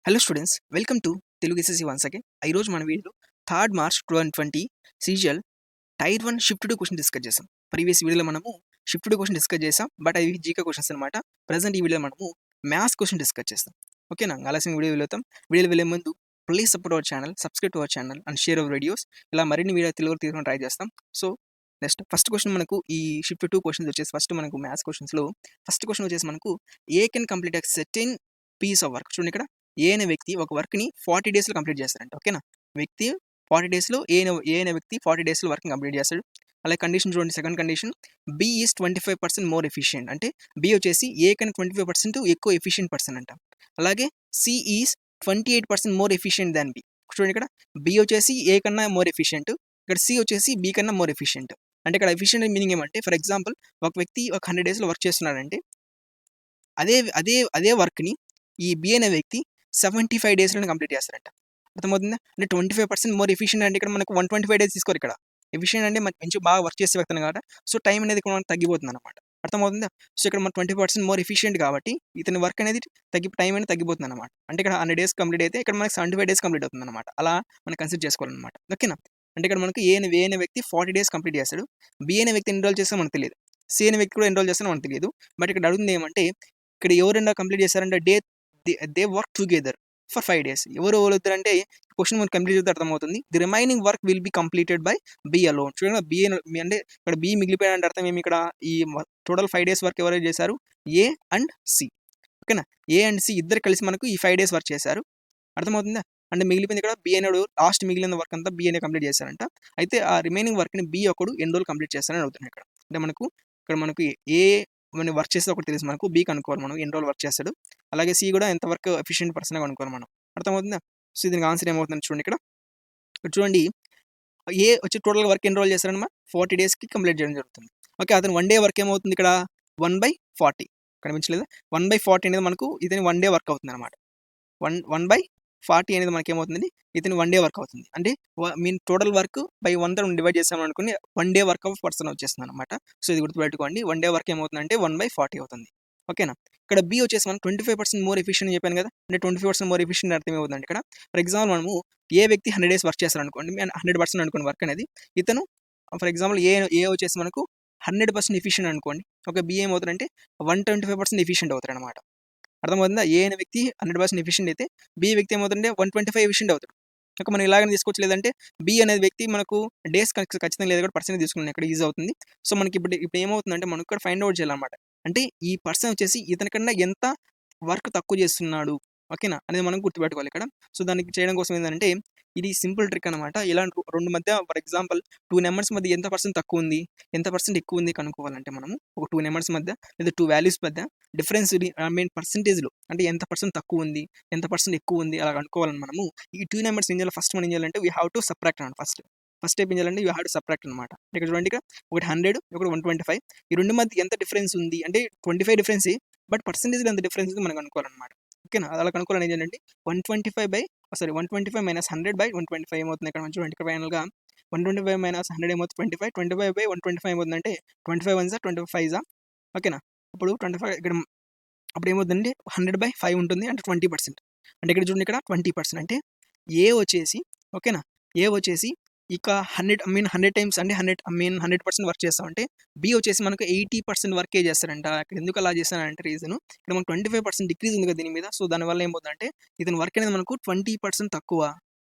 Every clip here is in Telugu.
Hello students, welcome to Telugu SSC once again. ఈరోజు మన వీడియోలో 3 March 2020 CGL tier 1 shift 2 question discuss చేసాం. ప్రీవియస్ వీడియోలో మనము షిఫ్ట్ 2 క్వశ్చన్ డిస్కస్ చేసాం, బట్ అవి జీకే క్వశ్చన్స్ అనమాట. ప్రజెంట్ ఈ వీడియోలో మనము మ్యాథ్స్ క్వశ్చన్ డిస్కస్ చేస్తాం. ఓకేనా? ఆలస్యం వీడియో వెళ్తాం. వీడియోలో వెళ్ళే ముందు please support our channel, subscribe to our channel and share our videos. ఇలా మరిన్ని వీడియో తెలుగులో తీసుకొని ట్రై చేస్తాం. సో నెక్స్ట్ ఫస్ట్ క్వశ్చన్ మనకు ఈ షిఫ్ట్ 2 క్వశ్చన్స్ వచ్చేసి ఫస్ట్ మనకు మ్యాథ్స్ క్వశ్చన్స్లో ఫస్ట్ క్వశ్చన్ వచ్చేసి మనకు A can complete a certain piece of work. చూడండి, ఇక్కడ ఏ అనే వ్యక్తి ఒక వర్క్ని 40 డేస్లో కంప్లీట్ చేస్తారంట. ఓకేనా? వ్యక్తి 40 డేస్లో ఏ అనే వ్యక్తి 40 డేస్లో వర్క్ని కంప్లీట్ చేస్తాడు. అలాగే కండిషన్ చూడండి, second condition B is 25% more efficient. అంటే బి వచ్చేసి ఏ కన్నా 25% ఎక్కువ ఎఫిషియెంట్ పర్సన్ అంట. అలాగే C is 28% more efficient than B. చూడండి, ఇక్కడ బి వచ్చేసి ఏ కన్నా మోర్ ఎఫిషియెంట్, ఇక్కడ సి వచ్చేసి బి కన్నా మోర్ ఎఫిషియెంట్. అంటే ఇక్కడ ఎఫిషియెంట్ మీనింగ్ ఏమంటే, ఫర్ ఎగ్జాంపుల్ ఒక వ్యక్తి ఒక 100 డేస్లో వర్క్ చేస్తున్నాడంటే అదే అదే అదే వర్క్ని ఈ బి అనే వ్యక్తి 75 డేస్లోనే కంప్లీట్ చేస్తారంట. అర్థమవుతుందా? అంటే 25% మోర్ ఎఫిషియెంట్. అంటే ఇక్కడ మనకు 125 డేస్ తీసుకోరు. ఇక్కడ ఎఫిషియెంట్ అంటే మనకి మంచి బాగా వర్క్ చేసే వ్యక్తి కాబట్టి, సో టైం అనేది ఇక్కడ మనకు తగ్గిపోతుంది అనమాట. అర్థమవుతుందా? సో ఇక్కడ మన 20% మోర్ ఎఫిషియెంట్ కాబట్టి ఇతని వర్క్ అనేది టైం అనేది తగ్గిపోతుంది అనమాట. అంటే ఇక్కడ 100 డేస్ కంప్లీట్ అయితే ఇక్కడ మనకి 75 డేస్ కంప్లీట్ అవుతుంది అనమాట. అలా మనం కన్సిడర్ చేసుకోవాలన్నమాట. ఓకేనా? అంటే ఇక్కడ మనకు ఏ అనే వ్యక్తి 40 డేస్ కంప్లీట్ చేస్తాడు. బి అనే వ్యక్తి ఎన్రోల్ చేస్తే మనకు తెలియదు, సి అనే వ్యక్తి కూడా ఎన్రోల్ చేస్తే మనకు తెలియదు. బట్ ఇక్కడ అడుగుతుంది ఏమంటే, ఇక్కడ ఎవరైనా కంప్లీట్ చేస్తారంటే they work together for 5 days. ఎవరు అంటే క్వశ్చన్ మనకు కంప్లీట్ చేస్తే అర్థమవుతుంది. The remaining work will be completed by B alone. చూడండి, బి అంటే ఇక్కడ బి మిగిలిపోయాడంటే అర్థం ఏమి, ఇక్కడ ఈ టోటల్ 5 డేస్ వర్క్ ఎవరైతే చేశారు, ఏ అండ్ సి. ఓకేనా? ఏ అండ్ సి ఇద్దరు కలిసి మనకు ఈ 5 డేస్ వర్క్ చేశారు. అర్థమవుతుందా? అంటే మిగిలిపోయింది ఇక్కడ బి అనేవాడు లాస్ట్ మిగిలిన వర్క్ అంతా బి అనే కంప్లీట్ చేశారంట. అయితే ఆ రిమైనింగ్ వర్క్ని బి ఒకడు ఎన్ని రోజులు కంప్లీట్ చేస్తారని అడుగుతున్నాయి ఇక్కడ. అంటే మనకు ఏ వర్క్ చేస్తే ఒకటి తెలుసు మనకు, బి కనుక్కోవాలి మనం ఎన్ని రోజులు వర్క్ చేస్తాడు. అలాగే సి కూడా ఎంత వర్క్ ఎఫిషియెంట్ పర్సన్ కనుక్కోవాలి మనం. అర్థమవుతుందా? సో దీనికి ఆన్సర్ ఏమవుతుంది చూడండి, ఇక్కడ చూడండి, ఏ వచ్చి టోటల్ వర్క్ ఎన్ని రోజులు చేస్తారనమా 40 డేస్కి కంప్లీట్ చేయడం జరుగుతుంది. ఓకే, అతను 1 డే వర్క్ ఏమవుతుంది ఇక్కడ 1/40 కనిపించలేదు. 1/40 అనేది మనకు ఇతని 1 డే వర్క్ అవుతుంది అనమాట. 1/40 అనేది మనకి ఏమవుతుంది, ఇతని 1 డే వర్క్ అవుతుంది. అంటే mean total work by 100 divide చేసాం అనుకుని 1 డే వర్క్ ఆఫ్ పర్సన్ వచ్చేస్తుంది అనమాట. సో ఇది గుర్తుపెట్టుకోండి, 1 డే వర్క్ ఏమవుతుందంటే 1/40 అవుతుంది. ఓకేనా? ఇక్కడ బి వచ్చేసి మనం 25% మోర్ ఎఫిషియెంట్ అని చెప్పాను కదా. అంటే 25% మోర్ ఎఫిషియెంట్ అర్థం ఏమవుతుందంటే, ఇక్కడ ఫర్ ఎగ్జాంపుల్ మనము ఏ వ్యక్తి 100 డేస్ వర్క్ చేస్తారు అనుకోండి, 100% అనుకోండి వర్క్ అనేది. ఇతను ఫర్ ఎగ్జాంపుల్ ఏ వచ్చేసి మనకు 100% ఎఫిషియెంట్ అనుకోండి. ఓకే, బి ఏమవుతారంటే 125% ఎఫిషియెంట్ అవుతారు అనమాట. అర్థమవుతుందా? ఏ అనే వ్యక్తి 100% ఎఫిషియెంట్ అయితే బి వ్యక్తి ఏమవుతుందంటే 125 ఎఫిషియెంట్ అవుతాడు. ఒక మనం ఇలాగనే తీసుకోవచ్చు, లేదంటే బి అనేది వ్యక్తి మనకు డేస్ ఖచ్చితంగా లేదు కూడా పర్సెంట్ తీసుకున్నాం, ఇక్కడ ఈజీ అవుతుంది. సో మనకి ఇప్పుడు ఏమవుతుందంటే మనం ఇక్కడ ఫైండ్ అవుట్ చేయాలన్నమాట. అంటే ఈ పర్సన్ వచ్చేసి ఇతనికన్నా ఎంత వర్క్ తక్కువ చేస్తున్నాడు, ఓకేనా, అనేది మనం గుర్తుపెట్టుకోవాలి ఇక్కడ. సో దానికి చేయడం కోసం ఏంటంటే, ఇది సింపుల్ ట్రిక్ అనమాట. ఇలాంటి రెండు మధ్య ఫర్ ఎగ్జాంపుల్ 2 నెంబర్స్ మధ్య ఎంత పర్సెంట్ తక్కువ ఉంది, ఎంత పర్సెంట్ ఎక్కువ ఉంది కనుక్కోవాలంటే మనము ఒక 2 నెంబర్స్ మధ్య లేదా 2 వాల్యూస్ మధ్య డిఫరెన్స్ పర్సెంటేజ్లో అంటే ఎంత పర్సెంట్ తక్కువ ఉంది, ఎంత పర్సెంట్ ఎక్కువ ఉంది అలా కనుక్కోవాలని మనము ఈ 2 నెంబర్స్ ఏం చేయాలి, ఫస్ట్ మనం ఏం చేయాలంటే వీ హ్యావ్ టు సబ్ట్రాక్ట్ అనమాట. ఫస్ట్ స్టెప్ ఏం చేయాలంటే యూ హ్యావ్ టు సబ్ట్రాక్ట్ అనమాట. ఇక్కడ చూడండి, ఇక్కడ ఒకటి 100 ఒకటి 125. ఈ రెండు మధ్య ఎంత డిఫరెన్స్ ఉంది అంటే 25 డిఫరెన్స్, బట్ పర్సెంటేజ్లో ఎంత డిఫరెన్స్ ఉంది మనం కనుక్కోవాలన్నమాట. ఓకేనా? అలా కనుక్కోవాలని ఏం చేయాలంటే 125 మైనస్ 100/125 ఏమవుతుంది ఇక్కడ మనం చూడండి. ఇక్కడ ఫైనల్గా 125 మైనస్ 100 ఏమవుతుంది 25/125 ఏమవుతుందంటే 25 1 25. ఓకేనా? అప్పుడు 25 ఇక్కడ అప్పుడు ఏమవుతుందంటే 100/5 ఉంటుంది, అంటే 20%. అంటే ఇక్కడ చూడండి, ఇక్కడ 20% అంటే ఏ వచ్చేసి, ఓకేనా, ఏ వచ్చేసి ఇక 100 టైమ్స్ అంటే 100% వర్క్ చేస్తామంటే బి వచ్చేసి మనకు 80% వర్కే చేస్తారంట. ఇక్కడ ఎందుకు అలా చేస్తానంటే రీజన్, ఇక్కడ మనకు 25% డిక్రీజ్ ఉంది కదా దీని మీద. సో దానివల్ల ఏమవుతుందంటే ఇతని వర్క్ అనేది మనకు 20% తక్కువ,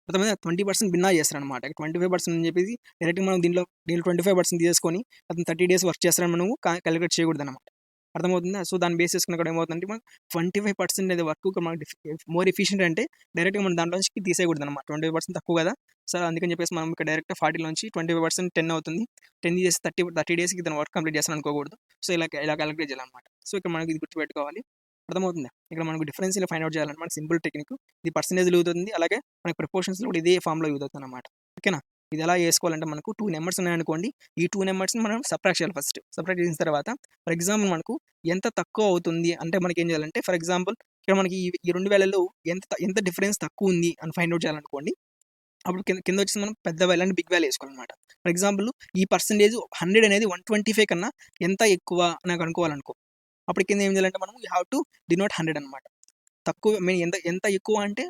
అర్థమైందా, 20% భిన్నా చేస్తారనమాట. 25% అని చెప్పేసి డైరెక్ట్గా మనం దీంట్లో 25% తీసుకొని అతను 30 డేస్ వర్క్ చేస్తారని మనము క్యాలిక్యులేట్ చేయకూడదు అనమాట. అర్థమవుతుందా? సో దాన్ని బేస్ చేసుకుని కూడా ఏమవుతుందంటే మనం 25% అనేది వర్క్ మనకి మోర్ ఎఫిషియెంట్ అంటే డైరెక్ట్గా మనం దాంట్లో నుంచి తీసేయకూడదు అనమాట. 25% తక్కువ కదా, సో అందుకని చెప్పేసి మనం ఇక్కడ డైరెక్ట్ 40 నుంచి 25% 10 అవుతుంది. 10 చేసి 30 డేస్కి ఇతను వర్క్ కంప్లీట్ చేస్తాను అనుకోకూడదు. సో ఇలా క్యాలిక్యులేట్ చేయాలన్నమాట. సో ఇక్కడ మనకి ఇది గుర్తుపెట్టుకోవాలి. అర్థమవుతుందా? ఇక్కడ మనకు డిఫరెన్స్ ఇలా ఫైండ్ అవుట్ చేయాలంటే మనకి సింపుల్ టెక్నిక్. ఇది పర్సెంటేజ్లో యూజ్ అవుతుంది, అలాగే మనకి ప్రపోర్షన్స్లో కూడా ఇదే ఫామ్లో యూజ్ అవుతుంది అనమాట. ఓకేనా? ఇది ఎలా చేసుకోవాలంటే మనకు 2 నెంబర్స్ ఉన్నాయనుకోండి, ఈ 2 నెంబర్స్ని మనం సబ్ట్రాక్ట్ చేయాలి. సబ్ట్రాక్ట్ చేసిన తర్వాత ఫర్ ఎగ్జాంపుల్ మనకు ఎంత తక్కువ అవుతుంది అంటే మనకి ఏం చేయాలంటే, ఫర్ ఎగ్జాంపుల్ ఇక్కడ మనకి ఈ రెండు వేలలో ఎంత డిఫరెన్స్ తక్కువ ఉంది అని ఫైండ్ అవుట్ చేయాలనుకోండి. అప్పుడు కింద వచ్చేసి మనం పెద్ద వాల్యూ అంటే బిగ్ వాల్యూ వేసుకోవాలన్నమాట. ఫర్ ఎగ్జాంపుల్ ఈ పర్సెంటేజ్ 100 అనేది 125 కన్నా ఎంత ఎక్కువ నాకు అనుకోవాలనుకో, అప్పుడు కింద ఏం చేయాలంటే మనం యూ హ్యావ్ టు డినోట్ 100 అనమాట. తక్కువ ఎంత ఎంత ఎక్కువ అంటే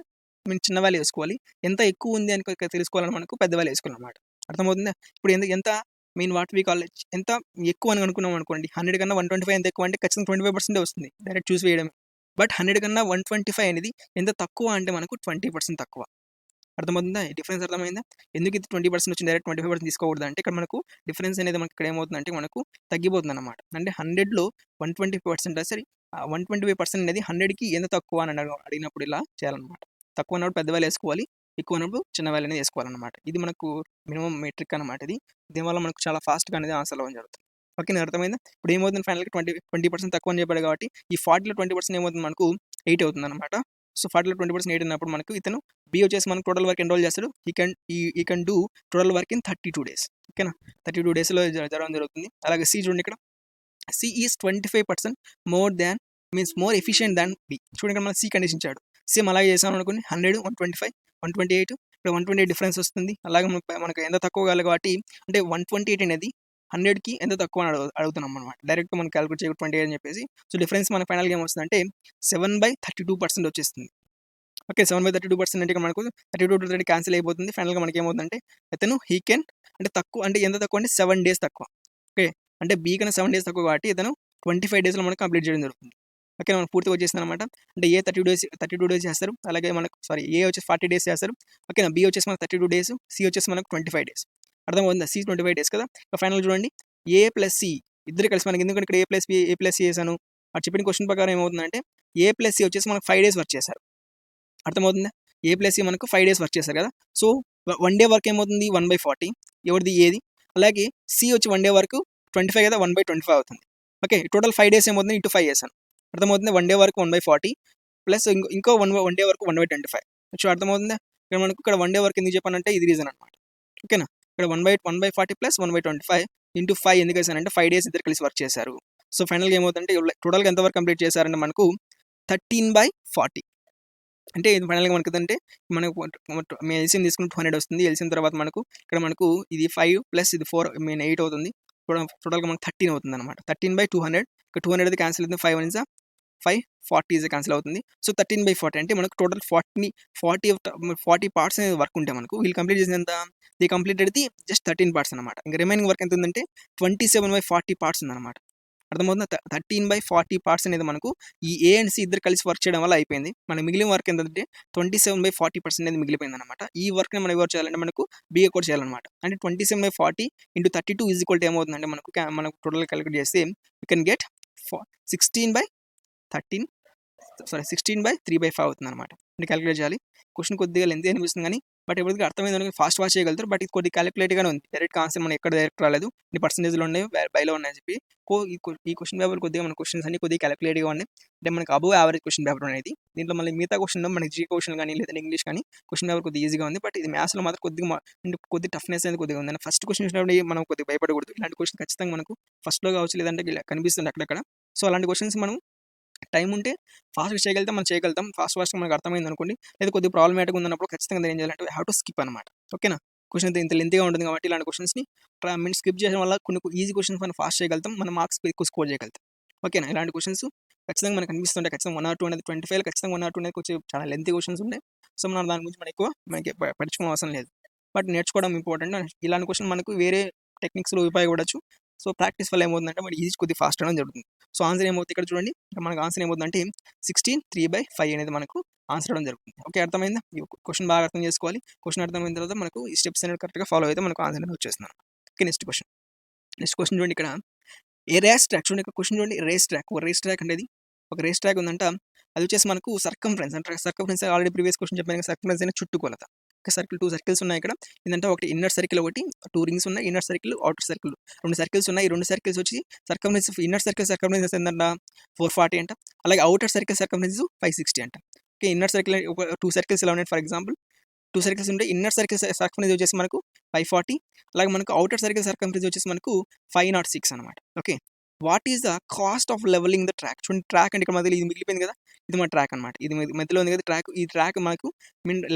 చిన్న వాల్యూ వేసుకోవాలి. ఎంత ఎక్కువ ఉంది అని తెలుసుకోవాలని మనకు పెద్ద వాల్యూ వేసుకోవాలన్నమాట. అర్థమవుతుందా? ఇప్పుడు ఎంత మీన్ వాట్ వి కాల్ ఎంత ఎక్కువ అని అనుకున్నాం అనుకోండి, 100 కన్నా 125 ఎంత ఎక్కువ అంటే ఖచ్చితంగా 25% వస్తుంది. డైరెక్ట్ చూసి వేయడమే. బట్ 100 కన్నా 125 అనేది ఎంత తక్కువ అంటే మనకు 20% తక్కువ. అర్థమవుతుందా? డిఫరెన్స్ అర్థమైందా? ఎందుకు ఇది 20% వచ్చింది, డైరెక్ట్ 25% తీసుకోకూడదు అంటే ఇక్కడ మనకు డిఫరెన్స్ అనేది మనకి ఇక్కడ ఏమవుతుందంటే మనకు తగ్గిపోతుందన్నమాట. అంటే 100లో 120% సరే 125% అనేది 100కి ఎంత తక్కువ అని అడిగినప్పుడు ఇలా చేయాలన్నమాట. తక్కువ అన్నప్పుడు పెద్ద వాల్యూ వేసుకోవాలి, ఎక్కువ అన్నప్పుడు చిన్న వాల్యూ అనేది వేసుకోవాలన్నమాట. ఇది మనకు మినిమం మెట్రిక్ అనమాట. ఇది దీనివల్ల మనకు చాలా ఫాస్ట్గా అనేది ఆన్సర్ అవ్వడం జరుగుతుంది. ఓకే, అర్థమైందా? ఇప్పుడు ఏమవుతుంది ఫైనల్గా 20% తక్కువ అని చెప్పాడు కాబట్టి ఈ 40లో 20% ఏమవుతుంది మనకు 8 అవుతుంది అనమాట. సో 40లో 20% 8 ఉన్నప్పుడు మనకు ఇతను బి వచ్చేసి మనకు టోటల్ వర్క్ ఎన్రోల్ చేస్తాడు. ఈ can do total work in 32 days. ఓకేనా, 32 daysలో జరగడం జరుగుతుంది. అలాగే సి చూడండి, ఇక్కడ C is 25% more than means more efficient than B. చూడండి ఇక్కడ మనం సి కండిషన్ ఇచ్చాడు. సేమ్ అలాగే చేసాం అనుకోండి, 100, 125, 128, ఇక్కడ 128 డిఫరెన్స్ వస్తుంది. అలాగే మనకు ఎంత తక్కువ కావాలి కాబట్టి అంటే 128 అనేది 100కి ఎంత తక్కువ అని అడుగుతున్నాం అనమాట. డైరెక్ట్ మనం క్యాలిక్యులేట్ చేయకుండా 28 అని చెప్పేసి. సో డిఫరెన్స్ మన ఫైనల్గా ఏమొస్తుందంటే 7/32% వచ్చేస్తుంది. ఓకే, 7/32% అంటే మనకు 32 to 30 క్యాన్సిల్ అయిపోతుంది. ఫైనల్గా మనకి ఏమవుతుందంటే ఇతను అంటే తక్కువ అంటే ఎంత తక్కువ అంటే 7 days తక్కువ. ఓకే, అంటే బీ కన్నా 7 days తక్కువ కాబట్టి ఇతను 25 daysలో మనకు కంప్లీట్ చేయడం జరుగుతుంది. ఓకే, మనకు పూర్తిగా వచ్చేసింది అనమాట. అంటే ఏ 32 days చేస్తారు, అలాగే మనకు ఏ వచ్చేసి 40 days చేస్తారు. ఓకేనా, బి వచ్చేసి మనకు 32 days, సి వచ్చేసి మనకు 25 days. అర్థమవుతుందా? సి 25 days కదా. ఫైనల్ చూడండి, ఏ ప్లస్ సి ఇద్దరు కలిసి మనకి, ఎందుకంటే ఇక్కడ ఏ ప్లస్ సి చేశాను అది చెప్పిన క్వశ్చన్ ప్రకారం ఏమవుతుందంటే ఏ ప్లస్ సి వచ్చేసి మనకు 5 days వర్క్ చేశారు. అర్థమవుతుందా? ఏ ప్లస్ సి మనకు 5 days వర్క్ చేశారు కదా. సో 1 day వర్క్ ఏమవుతుంది 1/40, ఎవరిది ఏది. అలాగే సి వచ్చి 1 day వర్క్ 25 కదా, 1/25 అవుతుంది. ఓకే, టోటల్ 5 days ఏమవుతుంది ఇంటూ 5 చేశాను. అర్థమవుతుంది. 1 day వరకు 1/40 ప్లస్ ఇంకో 1 day వరకు 1/25. సో అర్థమవుతుందా? ఇక్కడ మనకు ఇక్కడ 1 day వరకు ఎందుకు చెప్పానంటే ఇది రీజన్ అనమాట. ఓకేనా, ఇక్కడ 1/40 ప్లస్ 1/25 ఇంటూ 5 ఎందుకు వేసానంటే 5 days ఇద్దరు కలిసి వర్క్ చేశారు. సో ఫైనల్గా ఏమవుతుందంటే టోటల్గా ఎంత వరకు కంప్లీట్ చేశారంటే మనకు 13/40. అంటే ఇది ఫైనల్గా మనకు అంటే మనకు మేము ఎల్సిఎం తీసుకుని 200 వస్తుంది. ఎల్సిఎం తర్వాత మనకు ఇక్కడ మనకు ఇది 5 ప్లస్ ఇది 4 8 అవుతుంది. టోటల్గా మనకు 13 అవుతుంది అనమాట. 13/200. ఇక్కడ 200 అయితే క్యాన్సిల్ అవుతుంది. 5 1 540 ఈజ్ క్యాన్సిల్ అవుతుంది. సో 13/40 అంటే మనకు టోటల్ 40 పార్ట్స్ అనేది వర్క్ ఉంటే మనకు వీళ్ళు కంప్లీట్ చేసినంత the completed the just 13 parts అనమాట. ఇంకా రిమైనింగ్ వర్క్ ఎంత ఉందంటే 27/40 పార్ట్స్ ఉందన్నమాట. అర్థమవుతుందా? 13/40 పార్ట్స్ అనేది మనకు ఈ ఏ అండ్ సి ఇద్దరు కలిసి వర్క్ చేయడం వల్ల అయిపోయింది. మన మిగిలిన వర్క్ ఏంటంటే 27/40% అనేది మిగిలిపోయింది అనమాట. ఈ వర్క్ని మనం ఎవరు చేయాలంటే మనకు బిఏ కూడా చేయాలన్నమాట. అంటే 27/40 ఇంటూ 32 ఈజ్ ఈక్వల్ టు ఏమవుతుందంటే మనకు టోటల్ క్యాలిక్యులేట్ చేస్తే యూ కెన్ గెట్ 16/3/5 అవుతుంది అనమాట. అంటే క్యాలిక్యులేట్ చేయాలి. క్వశ్చన్ కొద్దిగా లెంతీ అనిపిస్తుంది కానీ బట్ ఎవరికి అర్థమైందని ఫాస్ట్ వాచ్ చేయగలుగుతారు. బట్ ఇది కొద్దిగా క్యాలిక్యులేట్గానే ఉంది. డైరెక్ట్ ఆన్సర్ మనం ఎక్కడ డైరెక్ట్ రాలేదు, ఇన్ని పర్సెంటేజ్లో ఉన్నాయి, బైలో ఉన్నాయని చెప్పి ఈ క్వశ్చన్ పేపర్ కొద్దిగా మన క్వశ్చన్స్ అన్ని కొద్దిగా క్యాలిక్యులేట్గా ఉన్నాయి. అంటే మనకు అబోవ్ యావరేజ్ క్వశ్చన్ పేపర్ అనేది. దీంట్లో మళ్ళీ మిగతా క్వశ్చన్ మనకి జీ క్వశ్చన్ కానీ లేదంటే ఇంగ్లీష్ కానీ క్వశ్చన్ పేపర్ కొద్దిగా ఈజీగా ఉంది. బట్ ఇది మ్యాథ్స్లో మాత్రం కొద్దిగా టఫ్నెస్ అనేది కొద్దిగా ఉంది. ఫస్ట్ క్వశ్చన్ చూసినప్పుడు మనం కొద్దిగా భయపడకూడదు. ఇలాంటి క్వశ్చన్ ఖచ్చితంగా మనకు ఫస్ట్లో కావచ్చు లేదంటే కనిపిస్తుంది అక్కడక్కడ. సో అలాంటి క్వశ్చన్స్ మనం టైం ఉంటే ఫాస్ట్గా చేయగలుగుతాం, మనం చేయగలుగుతాం. ఫాస్ట్గా మనకు అర్థమైంది అనుకోండి, లేదా కొద్దిగా ప్రాబ్లమేటిక్ ఉన్నప్పుడు ఖచ్చితంగా ఏం చేయాలంటే హ్యావ్ టు స్కిప్ అనమాట. ఓకేనా, క్వశ్చన్ ఇంత లెంతీగా ఉంటుంది కాబట్టి ఇలాంటి క్వశ్చన్స్ని మనం స్కిప్ చేయడం వల్ల కొన్ని ఈజీ క్వశ్చన్స్ మనం ఫాస్ట్ చేయగలుగుతాం, మన మార్క్స్ ఎక్కువ స్కోర్ చేయగలుగుతాం. ఓకేనా, ఇలాంటి క్వశ్చన్స్ ఖచ్చితంగా మనకు కనిపిస్తుంటాయి. ఖచ్చితంగా 1 or 2 అనేది 25 ఖచ్చితంగా 1 or 2 అనేది కొంచెం చాలా లెంతీ క్వశ్చన్స్ ఉంటాయి. సో మనం దాని గురించి మనకి పట్టించుకోవడం అవసరం లేదు. బట్ నేర్చుకోవడం ఇంపార్టెంట్. ఇలాంటి క్వశ్చన్ మనకు వేరే టెక్నిక్స్లో ఉపయోగపడవచ్చు. సో ప్రాక్టీస్ వల్ల ఏమవుతుందంటే మనకి ఈజీ కొద్దిగా ఫాస్ట్ అవడం జరుగుతుంది. సో ఆన్సర్ ఏమవుతుంది ఇక్కడ చూడండి, మనకు ఆన్సర్ ఏమవుతుందంటే 16/3/5 అనేది మనకు ఆన్సర్ అవడం జరుగుతుంది. ఓకే, అర్థమైందా? ఈ క్వశ్చన్ బాగా అర్థం చేసుకోవాలి. క్వశ్చన్ అర్థమైన తర్వాత మనకు ఈ స్టెప్స్ అనేది కరెక్ట్గా ఫాలో అయితే మనకు ఆన్సర్ అనేది వచ్చేస్తున్నాను. ఓకే, నెక్స్ట్ క్వశ్చన్ చూడండి, ఇక్కడ ఏ రేస్ ట్రాక్ చూడండి. ఇక్కడ క్వశ్చన్ చూడండి, రేస్ ట్రాక్ అనేది ఒక రేస్ ట్రాక్ ఉందంట. అది వచ్చేసి మనకు సర్కంఫరెన్స్ అంటే సర్కంఫరెన్స్ ఆల్రెడీ ప్రీవియస్ క్వశ్చన్ చెప్పాను. సర్కంఫరెన్స్ అనేది చుట్టుకొలత. సర్కిల్ 2 సర్కిల్స్ ఉన్నాయి ఇక్కడ. ఏంటంటే ఒకటి ఇన్నర్ సర్కిల్, ఒకటి 2 రింగ్స్ ఉన్నాయి. Inner circle, outer circle 2 circles ఉన్నాయి. ఈ 2 సర్కిల్స్ వచ్చి సర్కంఫరెన్స్, ఇన్నర్ సర్కిల్ సర్కంఫరెన్స్ ఏంటంట 440 అంట. అలాగే అవుటర్ సర్కిల్ సర్కంఫరెన్స్ 560 అంట. ఓకే, ఇన్నర్ సర్కిల్ ఒక 2 సర్కిల్స్ ఎలా ఉన్నాయి, ఫర్ ఎగ్జాంపుల్ 2 సర్కిల్స్ ఉంటాయి. ఇన్నర్ సర్కిల్ సర్కంఫరెన్స్ వచ్చేసి మనకు 540, అలాగే మనకు అవుటర్ సర్కిల్ సర్కంఫరెన్స్ వచ్చేసి మనకు 506 అనమాట. Okay, what is the cost of levelling the track? చూడండి, ట్రాక్ అంటే ఇక్కడ మధ్యలో ఇది మిగిలిపోయింది కదా, ఇది మన ట్రాక్ అనమాట. ఇది మధ్యలో ఉంది కదా ట్రాక్. ఈ ట్రాక్ మనకు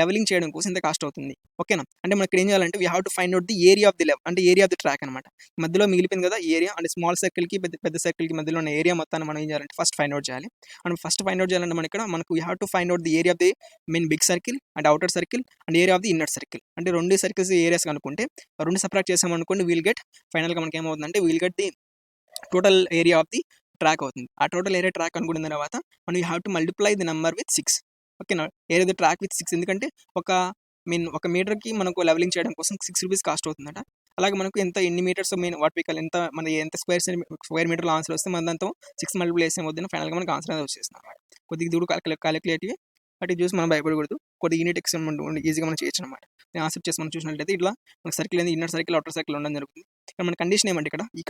లెవెలింగ్ చేయడం కోసం ఇంత కాస్ట్ అవుతుంది. ఓకేనా? అంటే మనకి ఇక్కడ ఏం చేయాలంటే we have to find out the area of the అంటే ఏరియా ఆఫ్ ది ట్రాక్ అనమాట. మధ్యలో మిగిలిపోయింది కదా ఏరియా, అంటే స్మాల్ సర్కిల్‌కి పెద్ద సర్కిల్‌కి మధ్యలో ఉన్న ఏరియా మొత్తాన్ని మనం ఏం చేయాలంటే ఫస్ట్ ఫైండ్ ఔట్ చేయాలి. అండ్ ఫస్ట్ ఫైండ్ ఔట్ చేయాలంటే మనకు we have to find out the area of the big circle and outer circle and area of the inner circle. అంటే 2 సర్కిల్స్ ఏరియాస్ కనుక్కుంటే 2 సబ్ట్రాక్ట్ చేసామనుకోండి విల్ గెట్ ఫైనల్‌గా మనకి ఏమవుతుందంటే will get the total area of the track అవుతుంది. ఆ టోటల్ ఏరియా ట్రాక్ అనుకున్న తర్వాత మనం you have to multiply the number with 6. ఓకేనా? ఏరియా ది ట్రాక్ విత్ 6 ఎందుకంటే ఒక మీటర్‌కి మనకు లెవెలింగ్ చేయడం కోసం ₹6 కాస్ట్ అవుతుందట. అలాగే మనకు ఎన్ని మీటర్స్ వాట్ వి కాల్ ఎంత స్క్వేర్ మీటర్‌లో ఆన్సర్ వస్తే మన దాంతో 6 మల్టిప్లై చేస్తే ఏమవుతుందంటే ఫైనల్‌గా మనకు ఆన్సర్ అనేది వచ్చేస్తుంది అన్నమాట. కొద్దిగా ఇది కూడా కాలిక్యులేటివే. బట్ ఇది చూసి మనం భయపడకూడదు. కొద్దిగా యూనిట్ ఎక్స్‌పెరిమెంట్ ఈజీగా మనం చేయొచ్చనమాట. ఆన్సర్ చేసి మనం చూసినట్లయితే ఇట్లా మనకు సర్కిల్ అనేది ఇన్నర్ సర్కిల్, ఔటర్ సర్కిల్ ఉండడం జరుగుతుంది. ఇక్కడ మన కండిషన్ ఏమంటే ఇక్కడ ఈ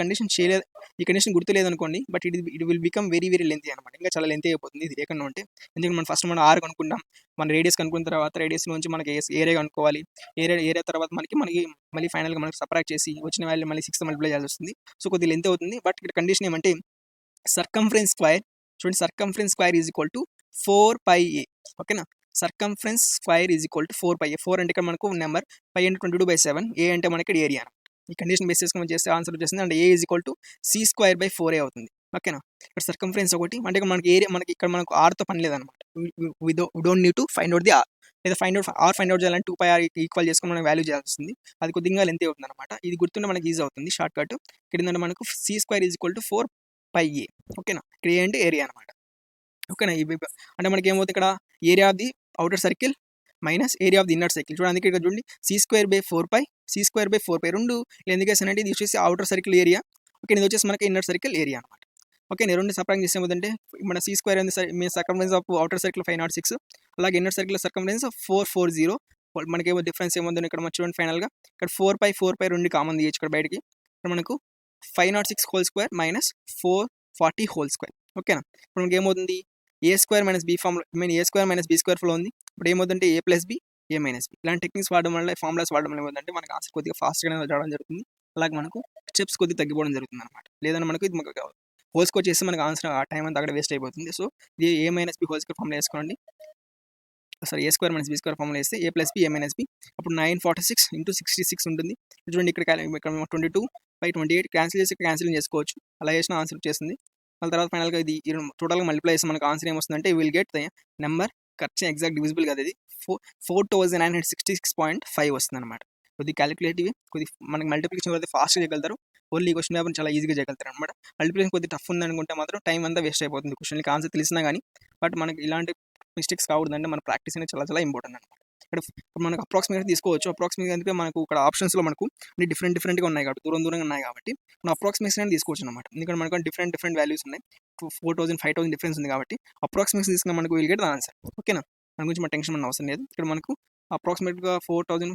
కండిషన్ గుర్తులేదనుకోండి, but it will become very very lengthy అనమాట. ఇంకా చాలా లెంతీ అయిపోతుంది ఇది లేకుండా ఉంటే. ఎందుకంటే మనం ఆర్ కనుక్కుంటాం. మన రేడియస్ కనుక్కున్న తర్వాత రేడియస్ నుంచి మనకి ఏరియా కనుక్కోవాలి. ఏరియా తర్వాత మనకి మళ్ళీ ఫైనల్‌గా మనకి సబ్ట్రాక్ట్ చేసి వచ్చిన వాల్యూ మళ్ళీ 6తో మల్టిప్లై చేయాల్సి వస్తుంది. సో కొద్దిగా లెంతీ అవుతుంది. బట్ ఇక్కడ కండిషన్ ఏమంటే సర్కంఫరెన్స్ స్క్వేర్ చూడండి, circumference square is equal to 4πa. ఓకేనా? Circumference square is equal to 4πa. 4 అంటే ఇక్కడ మనకు నెంబర్, పై అంటే 22/7, ఏ అంటే మనకి ఇక్కడ ఏరియా. ఈ కండిషన్ బేస్ చేసుకొని చేస్తే ఆన్సర్ వచ్చేసింది. అంటే ఏ ఈజ్ ఈక్వల్ టు c²/4a అవుతుంది. ఓకేనా? ఇక్కడ సర్కంఫరెన్స్ ఒకటి, అంటే మనకి ఏరియా ఇక్కడ మనకు ఆర్తో పని లేదనమాట. We don't need to find out the R. లేదా ఫైండ్ అవుట్ చేయాలంటే 2πr ఈక్వల్ చేసుకొని మనం వాల్యూ చేయాల్సి వస్తుంది. అది కొద్దిగా లెంతీ అవుతుంది అనమాట. ఇది గుర్తుంటే మనకి ఈజీ అవుతుంది షార్ట్ కట్. ఇక్కడ ఏంటంటే మనకు c² is equal to 4πa. ఓకేనా? ఇక్కడ ఏ అంటే ఏరియా అనమాట. ఓకేనా? అంటే మనకి ఏమవుతుంది ఇక్కడ area of the outer circle minus area of the inner circle. చూడండి అందుకే ఇక్కడ చూడండి c²/4π రెండు ఎందుకు వేసానంటే ఇది వచ్చేసి ఔటర్ సర్కిల్ ఏరియా. ఓకే, ఇది వచ్చేసి మనకి ఇన్నర్ సర్కిల్ ఏరియా అనమాట. ఓకే, నేను రెండు సపరేట్ చేసే ఏమవుతుందంటే మన c² me circumference of outer circle 506, అలాగే ఇన్నర్ సర్కిల్ సర్కంఫరెన్స్ 440. మనకేమో డిఫరెన్స్ ఏముందని ఇక్కడ చూడండి ఫైనల్గా ఇక్కడ 4π రెండు కామన్ తీయచ్చు ఇక్కడ బయటికి. ఇక్కడ మనకు 506 whole square minus 440 whole square. ఓకేనా? ఇప్పుడు మనకి ఏమవుతుంది a² మైనస్ b² ఫ్లో ఉంది. ఇప్పుడు ఏమవుతుందంటే a+b a-b ఇలాంటి టెక్నిక్స్ వాడడం వల్ల, ఫార్ములాస్ వాడడం వల్ల ఏమవుతుందంటే మనకి ఆన్సర్ కొద్దిగా ఫాస్ట్గా రావడం జరుగుతుంది. అలాగే మనకు స్టెప్స్ కొద్దిగా తగ్గిపోవడం జరుగుతుంది అనమాట. లేదంటే మనకు ఇది హోల్ స్కోర్ చేస్తే మనకు ఆన్సర్ ఆ టైం అంతా అక్కడ వేస్ట్ అయిపోతుంది. సో ఇది a-b హోల్ స్క్వేర్ ఫార్ములా వేసుకోండి. a² మైనస్ b² ఫార్ములా వేస్తే a+b a-b అప్పుడు 946 × 66 ఉంటుంది. చూడండి ఇక్కడ 22/28 క్యాన్సిల్ చేసుకోవచ్చు. అలా చేసిన ఆన్సర్ వచ్చేస్తుంది. మళ్ళీ తర్వాత ఫైనల్గా ఇది టోటల్గా మల్టిప్లై చేస్తే మనకు ఆన్సర్ ఏమొస్తుందంటే విల్ గెట్ ద నెంబర్ ఖర్చు ఎగ్జాక్ట్ డివిజిబుల్ కదా, ఇది 4966.5 వస్తుంది అనమాట. కొద్దిగా క్యాలిక్యులేటివ్, కొద్దిగా మనకి మల్టిప్లికేషన్ కొద్దిగా ఫాస్ట్గా చేయగలుగుతారు. ఓన్లీ ఈ క్వశ్చన్ పేపర్ చాలా ఈజీగా చేయగలుగుతారు అనమాట. మల్టిప్లికేషన్ కొద్దిగా టఫ్ ఉందనుకుంటే మాత్రం టైం అంతా వేస్ట్ అయిపోతుంది క్వశ్చన్కి ఆన్సర్ తెలిసినా కానీ. బట్ మనకి ఇలాంటి మిస్టేక్స్ కాకూడదంటే మన ప్రాక్టీస్ అనేది చాలా చాలా ఇంపార్టెంట్ అనమాట. ఇక్కడ మనకు అప్రాక్సిమేట్ తీసుకోవచ్చు. అప్రాక్సిమేట్ ఎందుకంటే మనకు ఇక్కడ ఆప్షన్స్లో మనకు డిఫరెంట్గా ఉన్నాయి కాబట్టి, దూరంగా ఉన్నాయి కాబట్టి మనం అప్రాక్సిమేషన్ అనేది తీసుకోవచ్చు అనమాట. ఎందుకంటే మనకు డిఫరెంట్ వాల్యూస్ ఉన్నాయి. 4000 5000 డిఫరెన్స్ ఉంది కాబట్టి అప్రాక్సిమేషన్ తీసుకున్న మనకు విల్ గెట్ ద ఆన్సర్. ఓకేనా? దాని గురించి మన టెన్షన్ మన అవసరం లేదు. ఇక్కడ మనకు అప్రాక్సిమేట్గా 5000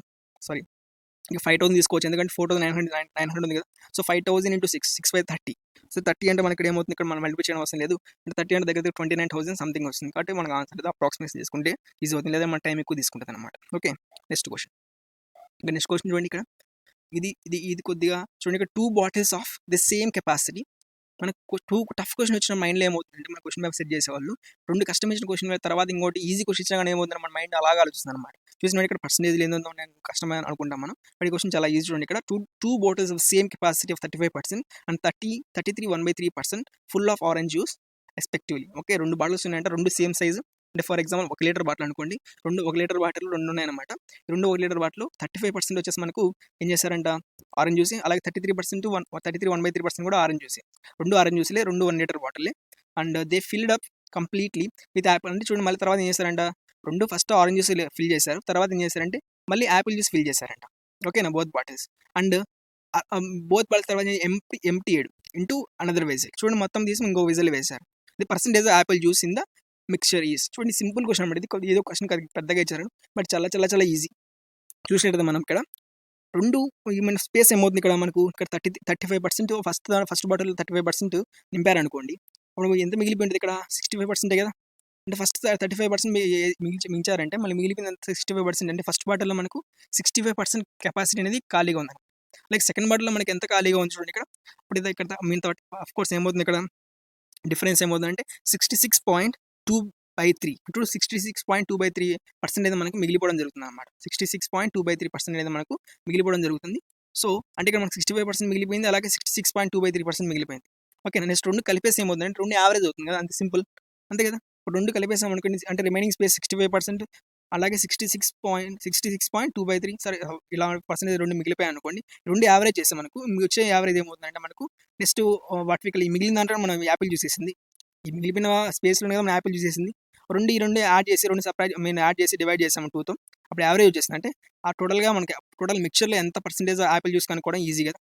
తీసుకోవచ్చు. ఎందుకంటే 4900 ఉంది కదా. సో 5000 × 6 సో 30 అంటే మనకి ఇక్కడ ఏమవుతుంది, ఇక్కడ మనం మల్టిప్లై చేయడం అవసరం లేదు. అంటే 30 అంటే దగ్గర 29,000 సంథింగ్ వస్తుంది. కాబట్టి మనకు ఆన్సర్ అప్రాక్సిమేషన్ తీసుకుంటే ఈజీ అవుతుంది, లేదా మన టైం ఎక్కువ తీసుకుంటుంది అనమాట. ఓకే, నెక్స్ట్ క్వశ్చన్ చూడండి. ఇక్కడ ఇది కొద్దిగా చూడండి. ఇక్కడ 2 bottles of the same capacity. మనకు 2 టఫ్ క్వశ్చన్ వచ్చిన మైండ్లో ఏమవుతుందంటే మన క్వశ్చన్ పేపర్ సెట్ చేసేవాళ్ళు 2 కష్టం ఇచ్చిన క్వశ్చన్ తర్వాత ఇంకోటి ఈజీ క్వశ్చన్ ఇచ్చినా కానీ ఏమవుతుంది, మన మైండ్ అలాగా ఆలోచిస్తుంది అనమాట. చూసినట్టు ఇక్కడ పర్సెంటేజ్ ఏందో కష్టమే అనుకుంటాం మనం. బట్ ఈ క్వశ్చన్ చాలా ఈజీ. చూడండి ఇక్కడ 2 bottles of same capacity of 35% and 33 1/3% full of orange juice respectively. Okay, 2 bottles ఉన్నాయంటే 2 సేమ్ సైజు. అంటే ఫర్ ఎగ్జాంపుల్ 1 లీటర్ బాటిల్ అనుకోండి. 1 లీటర్ బాటిల్ 2 ఉన్నాయన్నమాట. 1 లీటర్ బాటిల్ 35% వచ్చేసి మనకు ఏం చేశారంట, ఆరెంజ్ జ్యూస్. అలాగే 33% 1/3% కూడా ఆరెంజ్ జ్యూస్. 2 ఆరెంజ్ జ్యూస్లే, 2 1 లీటర్ బాటిల్లే. And they filled up completely with apple. అంటే చూడండి, మళ్ళీ తర్వాత ఏం చేశారంట, ఫస్ట్ ఆరెంజ్ జ్యూస్ ఫిల్ చేశారు. తర్వాత ఏం చేశారంటే మళ్ళీ యాపిల్ జ్యూస్ ఫిల్ చేశారంట. ఓకేనా, both bottles. And both bottles తర్వాత ఎంప్టీడ్ ఇంటూ అనదర్ వెజల్. చూడండి, మొత్తం తీసి ఇంకో వెజల్ వేశారు. The percentage Apple juice in the mixture is. చూడండి, సింపుల్ క్వశ్చన్ అనమాట. ఇది ఏదో క్వశ్చన్ పెద్దగా ఇచ్చారు, బట్ చాలా చాలా చాలా ఈజీ. చూసినట్టు మనం ఇక్కడ 2 మన స్పేస్ ఏమవుతుంది, ఇక్కడ మనకు ఇక్కడ 35% ఫస్ట్ బాటిల్ 35% నింపారనుకోండి. అప్పుడు ఎంత మిగిలిపోయింది ఇక్కడ 65% కదా. అంటే ఫస్ట్ 35% మించారంటే మళ్ళీ మిగిలిపోయింది 65%. అంటే ఫస్ట్ బాటిల్లో మనకు 65% కెపాసిటీ అనేది ఖాళీగా ఉంది. లైక్ సెకండ్ బాటిల్లో మనకి ఎంత ఖాళీగా ఉంది చూడండి ఇక్కడ. ఇప్పుడు ఇది ఇక్కడ మీన్ ఆఫ్ కోర్స్ ఏమవుతుంది, ఇక్కడ డిఫరెన్స్ ఏమవుతుందంటే 66.2 2/3 ఇప్పుడు 66.2/3% అనేది మనకు మిగిలిపోవడం జరుగుతుంది అనమాట. 66.2/3% అనేది మనకు మిగిలిపోవడం జరుగుతుంది. సో అంటే ఇక్కడ మనకు 65% మిగిలిపోయింది, అలాగే 66.2/3% మిగిలిపోయింది. ఓకేనా. నెక్స్ట్ 2 కలిపేసి ఏమవుతుందంటే 2 యావరేజ్ అవుతుంది కదా, అంతే సింపుల్, అంతే కదా. ఇప్పుడు 2 కలిపేసాం అనుకోండి, అంటే రిమైనింగ్ స్పేస్ 65%, అలాగే 66.2/3 సరే ఇలా పర్సెంటేజ్ 2 మిగిలిపోయాయి అనుకోండి. 2 యావరేజ్ చేస్తే మనకు వచ్చే యావరేజ్ ఏమవుతుందంటే మనకు నెక్స్ట్ వాట్ వి కాల్ ఈ మిగిలిన దాంట్లో మనం యాపిల్ చూసేసింది, ఈ మిగిలిపోయిన స్పేస్లో మనం యాపిల్ చూసేసింది. ఈ రెండు యాడ్ చేసి 2 సపరేట్ యాడ్ చేసి డివైడ్ చేసాము 2తో, అప్పుడు యావరేజ్ వచ్చేసింది. అంటే ఆ టోటల్గా మనకి టోటల్ మిక్చర్లో ఎంత పర్సెంటేజ్ యాపిల్ జ్యూస్ కనుక్కోవడం ఈజీ కదా.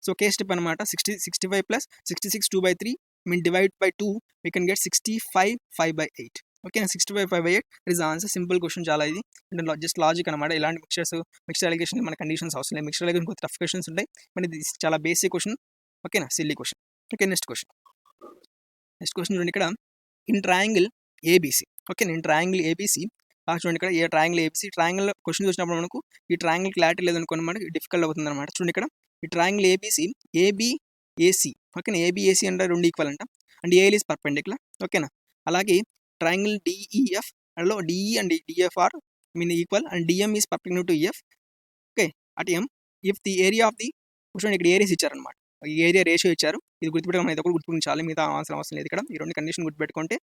సో ఒకే స్టెప్ అనమాట. 65 plus 66 2/3 divide by 2 we can get 65 5/8. ఓకేనా. 65 5/8 ఇస్ ఆన్సర్. సింపుల్ క్వశ్చన్ చాలా ఇది, అంటే జస్ట్ లాజిక్ అనమాట. ఇలాంటి మిక్చర్ అలిగేషన్ మన కండిషన్స్ అవసరం లేదు. మిక్చర్ అలిగేషన్ కొంచెం టఫ్ క్వశ్చన్స్ ఉంటాయి, మరి ఇది చాలా బేసిక్ క్వశ్చన్. ఓకేనా, silly question. Okay, next question చూడండి ఇక్కడ. In triangle ABC, okay, in triangle ABC చూడండి ఇక్కడ. A triangle ABC, triangle question చూసినప్పుడు మనకు ఈ ట్రయాంగిల్ క్లారిటీ లేదనుకోండి మనకి డిఫికల్ట్ అవుతుంది అనమాట. చూడండి ఇక్కడ ఈ ట్రయాంగిల్ ఏబీసీ, ఏబిఏసి, ఓకేనా. ఏబిఏసి అంటే 2 ఈక్వల్ అంట, అండ్ ఏఎల్ ఈస్ పర్పెండిక్యులర్, ఓకేనా. అలాగే ట్రయాంగిల్ డిఈఎఫ్ లో DE and DF are equal, and DM is perpendicular to F, okay, at M if the area of the, చూడండి ఇక్కడ ఏరియాస్ ఇచ్చారనమాట, ఈ ఏరియా రేషియో ఇచ్చారు. ఇది గుర్తుపెట్టుకోవడం అనేది ఒకటి గుర్తుపెట్టుకోవాలి, మిగతా అవసరం లేదు ఇక్కడ. ఈ 2 కండిషన్ గుర్తుపెట్టుకుంటే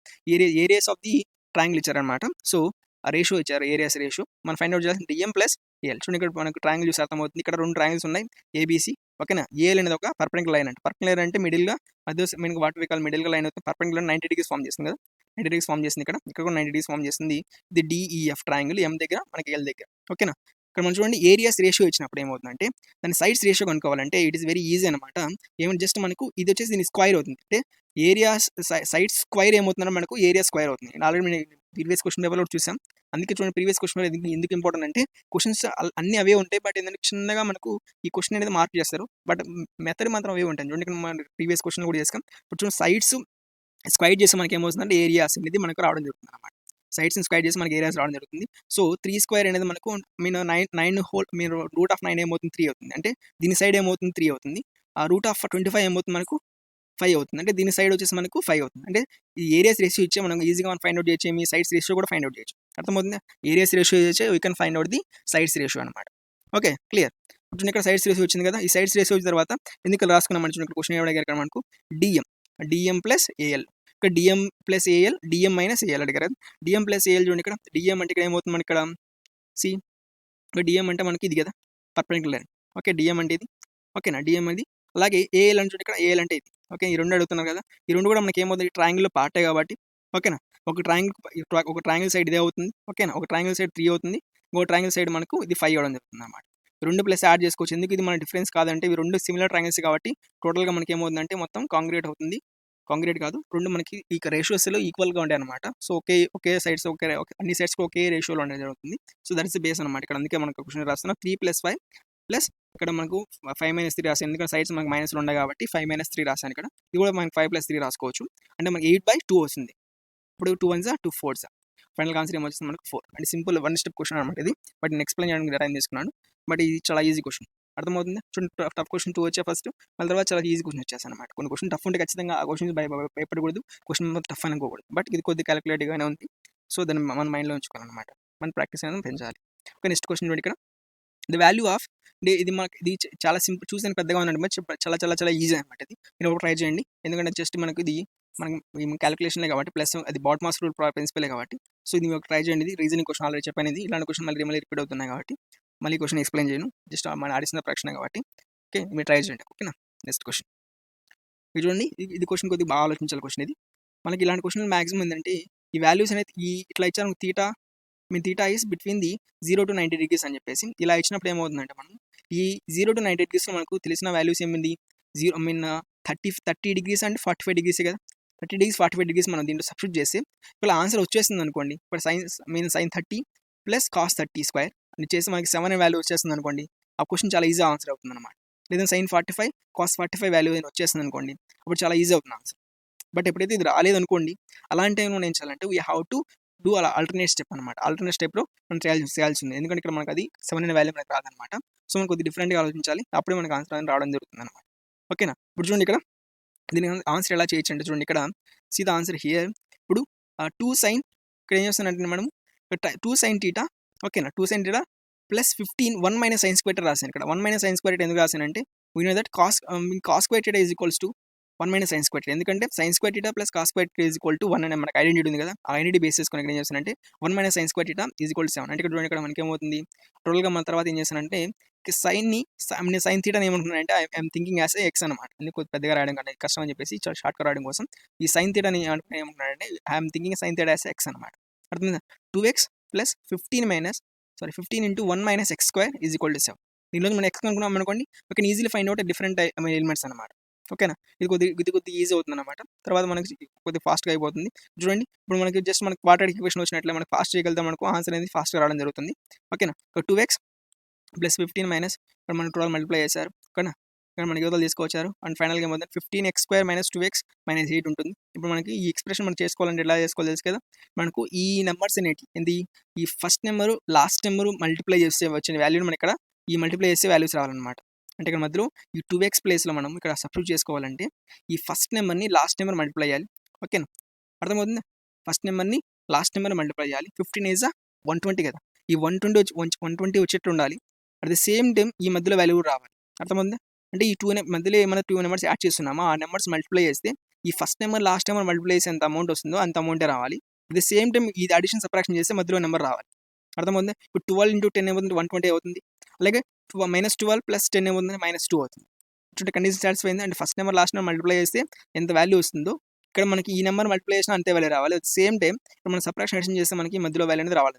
ఏరియాస్ ఆఫ్ ది ట్రయాంగిల్ ఇచ్చారనమాట. సో ఆ రేషియో ఇచ్చారు, ఏరియాస్ రేషియో. మనం ఫైండ్ అవుట్ చేయాల్సిన డిఎం ప్లస్ ఏఎల్. చూడండి ఇక్కడ మనకు ట్రయాంగిల్ చూసి అర్థమవుతుంది. ఇక్కడ 2 ట్రయాంగిల్స్ ఉన్నాయి ఏబీసీ, ఓకేనా. ఏఎల్ అనేది ఒక పర్పెండిక్యులర్ లైన్ అంటే, పర్పెండిక్యులర్ అంటే మిడిల్గా మధ్య మనకి వాట్ వి కాల్ మిడిల్గా లైన్ అవుతుంది. పర్పెండిక్యులర్ 90 డిగ్రీస్ ఫామ్ చేస్తుంది కదా, 90 డిగ్రీస్ ఫామ్ చేస్తుంది ఇక్కడ కూడా 90 డిగ్రీస్ ఫామ్ చేస్తుంది. ఇది డిఈఎఫ్ ట్రయాంగిల్, ఎం దగ్గర మనకి ఎల్ దగ్గర, ఓకేనా. ఇక్కడ మనం చూడండి ఏరియాస్ రేషియో ఇచ్చినప్పుడు ఏమవుతుందంటే దాని సైడ్స్ రేషియో కనుక్కోవాలంటే ఇట్ ఈస్ వెరీ ఈజీ అనమాట. ఏమంటే జస్ట్ మనకు ఇది వచ్చేసి దీని స్క్వైర్ అవుతుంది, అంటే ఏరియాస్ సైడ్ స్క్వైర్ ఏమవుతుందంటే మనకు ఏరియా స్క్వైర్ అవుతుంది. ఆల్రెడీ ప్రీవియస్ క్వశ్చన్ పేపర్లో చూసాం. అందుకే చూడండి ప్రీవియస్ క్వశ్చన్ ఎందుకు ఇంపార్టెంట్ అంటే క్వశ్చన్స్ అన్ని అవే ఉంటాయి, బట్ ఏంటంటే చిన్నగా మనకు ఈ క్వశ్చన్ అనేది మార్క్ చేస్తారు, బట్ మెథడ్ మాత్రం అవే ఉంటాయి. చూడండి మన ప్రీవియస్ క్వశ్చన్ కూడా చేస్తాం. ఇప్పుడు చూడండి సైడ్స్ స్క్వైర్ చేస్తే మనకి ఏమవుతుందంటే ఏరియాస్ అనేది మనకు రావడం జరుగుతుంది అనమాట. సైడ్స్ని స్క్వైర్ చేసి మనకి ఏరియాస్ రావడం జరుగుతుంది. సో 3² అనేది మనకు మీరు రూట్ ఆఫ్ 9 ఏమవుతుంది 3 అవుతుంది, అంటే దీని సైడ్ ఏమవుతుంది 3 అవుతుంది. ఆ రూట్ ఆఫ్ 25 ఏమవుతుంది మనకు 5 అవుతుంది, అంటే దీని సైడ్ వచ్చేసి మనకు 5 అవుతుంది. అంటే ఈ ఏరియాస్ రేషియో ఇచ్చే మనం ఈజీగా మనం ఫైండ్ అవుట్ చేయొచ్చు, మీ సైడ్స్ రేషియో కూడా ఫైండ్ అవుట్ చేయొచ్చు. అర్థమవుతుంది. ఏరియాస్ రేషియో ఇచ్చే we can find out the sides ratio అనమాట. Okay, clear. ఇప్పుడు ఇక్కడ సైడ్స్ రేషియో వచ్చింది కదా, ఈ సైడ్స్ రేషియో వచ్చిన తర్వాత ఎందుకు రాసుకున్నాం అంటే ఇక్కడ క్వశ్చన్ ఏమడిగారు ఇక్కడ మనకు డిఎం ప్లస్ ఏఎల్. ఇక్కడ DM plus AL, DM minus AL అడిగారు. డిఎం ప్లస్ ఏఎల్ చూడండి ఇక్కడ. డిఎం అంటే ఇక్కడ ఏమవుతుంది మనకి ఇక్కడ సి, డిఎం అంటే మనకి ఇది కదా పర్పెండిక్యులర్, ఓకే, డిఎం అంటే ఇది, ఓకేనా, డిఎం అది. అలాగే ఏఎల్ అంటే చూడండి ఇక్కడ, ఏఎల్ అంటే ఇది, ఓకే. ఈ 2 అడుగుతున్నారు కదా, ఈ 2 కూడా మనకి ఏమవుతుంది ట్రయాంగిల్లో పార్టే కాబట్టి, ఓకేనా. ఒక ట్రయాంగిల్ సైడ్ ఇదే అవుతుంది, ఓకేనా. ఒక ట్రయాంగిల్ సైడ్ 3 అవుతుంది, ఇంకో ట్రయాంగిల్ సైడ్ మనకు ఇది 5 అవడం జరుగుతుంది అనమాట. 2 ప్లస్ యాడ్ చేసుకోవచ్చు, ఎందుకు ఇది మన డిఫరెన్స్ కాదంటే ఇవి 2 సిమిలర్ ట్రయాంగిల్స్ కాబట్టి టోటల్గా మనకి ఏమవుతుందంటే మొత్తం కాంగ్రేట్ అవుతుంది. కాంగ్రేట్ కాదు, 2 మనకి ఈ రేషియోస్లో ఈక్వల్గా ఉంటాయి అనమాట. సో ఒకే సైడ్స్ అన్ని సైడ్స్కి ఒకే రేషియోలో ఉండేది జరుగుతుంది. So that is the base అనమాట. ఇక్కడ అందుకే మనకు క్వశ్చన్ రాస్తున్నాం 3 + 5 ప్లస్ ఇక్కడ మనకు 5 - 3 రాసాను, ఎందుకంటే సైడ్స్ మనకు మైనస్లు ఉన్నాయి కాబట్టి 5 - 3 రాసాను ఇక్కడ. ఇది కూడా మనకి 5 + 3 రాసుకోవచ్చు, అంటే మనకి 8/2 వస్తుంది. ఇప్పుడు 2 1s 2 4s, ఫైనల్ ఆన్సర్ ఏమొచ్చింది మనకు 4. అంటే సింపుల్ 1 స్టెప్ క్వశ్చన్ అనమాట ఇది, బట్ నేను ఎక్స్ప్లెయిన్ చేయడానికి టైం తీసుకున్నాను, బట్ ఇది చాలా ఈజీ క్వశ్చన్. అర్థమవుతుంది. చూడండి టఫ్ క్వశ్చన్ 2 వచ్చే ఫస్ట్, మళ్ళీ తర్వాత చాలా ఈజీ క్వశ్చన్ వచ్చేస్తాను అనమాట. కొన్ని క్వశ్చన్ టఫ్ ఉంటే ఖచ్చితంగా ఆ క్వశ్చన్ భయపడకూడదు, క్వశ్చన్ టఫ్ అనుకోకూడదు, బట్ ఇది కొద్దిగా క్యాలిక్యులేటివ్గానే ఉంది. సో దాన్ని మన మైండ్లో ఉంచుకోవాలన్నమాట, మన ప్రాక్టీస్ అనేది పెంచాలి. ఓకే, నెక్స్ట్ క్వశ్చన్ చూడండి ఇక్కడ. ది వాల్యూ ఆఫ్ ఇది మనకి ఇది చాలా సింపుల్, చూసాను పెద్దగా ఉందండి, బట్ చాలా చాలా చాలా ఈజీ అనమాట. ఇది మీరు ఒకటి ట్రై చేయండి, ఎందుకంటే జస్ట్ మనకి ఇది మనం క్యాలిక్యులేషన్లే కాబట్టి, ప్లస్ అది బాట్మాస్ రూల్ ప్రిన్సిపలే కాబట్టి. సో ఇది ఒక ట్రై చేయండి. ఇది రీజనింగ్ క్వశ్చన్ ఆల్రెడీ చెప్పాను, ఇది ఇలాంటి క్వశ్చన్ మళ్ళీ రిపీట్ అవుతున్నాయి కాబట్టి మళ్ళీ క్వశ్చన్ ఎక్స్ప్లెయిన్ చేయను, జస్ట్ మన ఆడిసిన ప్రశ్న కాబట్టి. ఓకే, మీరు ట్రై చేయండి, ఓకేనా. నెక్స్ట్ క్వశ్చన్ ఇది చూడండి. ఇది క్వశ్చన్ కొద్దిగా బాగా ఆలోచించాలి క్వశ్చన్ ఇది. మనకి ఇలాంటి క్వశ్చన్ మ్యాక్సిమం ఏంటంటే ఈ వాల్యూస్ అనేది ఇట్లా ఇచ్చారు, theta is between the 0 to 90 degrees అని చెప్పేసి ఇలా ఇచ్చినప్పుడు ఏమవుతుందంటే మనం ఈ 0 to 90 degrees మనకు తెలిసిన వాల్యూస్ ఏమింది 30 degrees అండ్ 45 degrees కదా. 30 degrees 45 degrees మనం దీంట్లో సబ్స్టిట్యూట్ చేసి ఇప్పుడు ఆన్సర్ వచ్చేస్తుంది అనుకోండి. ఇప్పుడు sin 30 ప్లస్ cos 30² అని చేసి మనకి 7 వాల్యూ వచ్చేస్తుంది అనుకోండి, ఆ క్వశ్చన్ చాలా ఈజీ ఆన్సర్ అవుతుంది అనమాట. లేదా sin 45 cos 45 వాల్యూ వచ్చేస్తుంది అనుకోండి, అప్పుడు చాలా ఈజీ అవుతుంది ఆన్సర్. బట్ ఎప్పుడైతే ఇది రాలేదనుకోండి, అలాంటి టైంలో ఏం చేయాలంటే వీ హ్యావ్ టు డూ అలా ఆల్టర్నేట్ స్టెప్ అనమాట. ఆల్టర్నేట్ స్టెప్లో మనం చేయాల్సి ఉంది, ఎందుకంటే ఇక్కడ మనకు అది 7 అనే వాల్యూ మనకు రాదనమాట. సో మనం కొద్దిగా డిఫరెంట్గా ఆలోచించాలి, అప్పుడే మనకు ఆన్సర్ అనేది రావడం జరుగుతుంది అనమాట. ఓకేనా. ఇప్పుడు చూడండి ఇక్కడ దీని ఆన్సర్ ఎలా చేయొచ్చు అంటే చూడండి ఇక్కడ సీ ద ఆన్సర్ హియర్. ఇప్పుడు 2 sin ఇక్కడ ఏం చేస్తానంటే మనం 2 sin θ ఓకేనా 2 sin θ plus 15 1 minus sine square రాశాను ఇక్కడ 1 మైనస్ సైన్ స్క్వేర్ ఎందుకు రాశానంటే we know that cos square θ is equals to 1 minus sine square ఎందుకంటే sine square θ plus cos square θ is equal to 1 అనే మనకి ఐడెంటిటీ ఉంది కదా ఆ ఐడెంటిటీ బేస్ చేసుకొని ఇక్కడ ఏం చేస్తానంటే 1 minus sine square θ is equal to 7 అంటే ఇక్కడ చూడండి ఇక్కడ మనకి ఏమవుతుంది టోటల్గా మన తర్వాత ఏం చేస్తానంటే సైన్ని సైన్ థీటాని ఏమంటున్నానంటే ఐఎమ్ థింకింగ్ యాజ్ ఎక్స్ అనమాట ఎందుకు పెద్దగా రాయడం కంటే కష్టం అని చెప్పేసి షార్ట్గా రాయడం కోసం ఈ సైన్ థీటాని ఏమంటున్నానంటే I'm thinking sine theta as x అనమాట అర్థమైందా 2x plus 15 into 1 minus x square is equal to 7 దీనిలో మనం ఎక్స్ అనుకున్నాం అనుకోండి okay easily find out different elements అనమాట ఓకేనా ఇది కొద్దిగా ఈజీ అవుతుంది అనమాట తర్వాత మనకి కొద్దిగా ఫాస్ట్గా అయిపోతుంది చూడండి ఇప్పుడు మనకి జస్ట్ మనకి క్వాడ్రాటిక్ ఈక్వేషన్ వచ్చినట్లే మనకి ఫాస్ట్ చేయగలుగుతాం మనకు ఆన్సర్ అనేది ఫాస్ట్గా రావడం జరుగుతుంది ఓకేనా 2x ప్లస్ 15 మైనస్ ఇక్కడ మనం 12 మల్టిప్లై చేశారు ఓకేనా ఇక్కడ మనకి యువతలు తీసుకొచ్చారు అండ్ ఫైనల్గా ఏమవుతుంది 15x square minus 2x minus 8 ఉంటుంది ఇప్పుడు మనకి ఈ ఎక్స్ప్రెషన్ మనం చేసుకోవాలంటే ఎలా చేసుకోవాలి తెలుసు కదా మనకు ఈ నెంబర్స్ అనేటి ఏంటి ఈ first number last number multiply చేస్తే వచ్చిన వాల్యూని మనం ఇక్కడ ఈ మల్టిప్లై చేసే వాల్యూస్ రావాలన్నమాట అంటే ఇక్కడ మధ్యలో ఈ 2x ప్లేస్లో మనం ఇక్కడ సబ్స్టిట్యూట్ చేసుకోవాలంటే ఈ ఫస్ట్ నెంబర్ని లాస్ట్ నెంబర్ మల్టిప్లై చేయాలి ఓకేనా అర్థమవుతుంది ఫస్ట్ నెంబర్ని లాస్ట్ నెంబర్ మల్టిప్లై చేయాలి 15 ఈజ్ 120 కదా ఈ 120 వచ్చేట్టు ఉండాలి అట్ ద సేమ్ టైం ఈ మధ్యలో వాల్యూ రావాలి అర్థమవుతుంది అంటే ఈ మధ్యలో ఏమైనా 2 నెంబర్స్ యాడ్ చేస్తున్నామో ఆ నెంబర్స్ మల్టిప్లై చేస్తే ఈ first number last number multiply చేసి ఎంత అమౌంట్ వస్తుందో అంత అమౌంటే రావాలి అట్ ద సేమ్ టైం ఇది అడిషన్ సబ్ట్రాక్షన్ చేస్తే మధ్యలో నెంబర్ రావాలి అర్థమవుతుంది ఇప్పుడు 12 ఇంటూ 10 ఏమవుతుంది 120 అవుతుంది అలాగే -12 ప్లస్ 10 ఏమవుతుంది -2 అవుతుంది చూడండి కండిషన్ సాటిస్ఫై అయింది అంటే first number last number multiply చేస్తే ఎంత వాల్యూ వస్తుందో ఇక్కడ మనకి ఈ నెంబర్ మల్టిప్లై చేసినా అంతే వాల్యూ రావాలి అట్ సేమ్ టైం ఇప్పుడు మనం సబ్ట్రాక్షన్ అడిషన్ చేస్తే మనకి మధ్యలో వాల్యూ అనేది రావాలి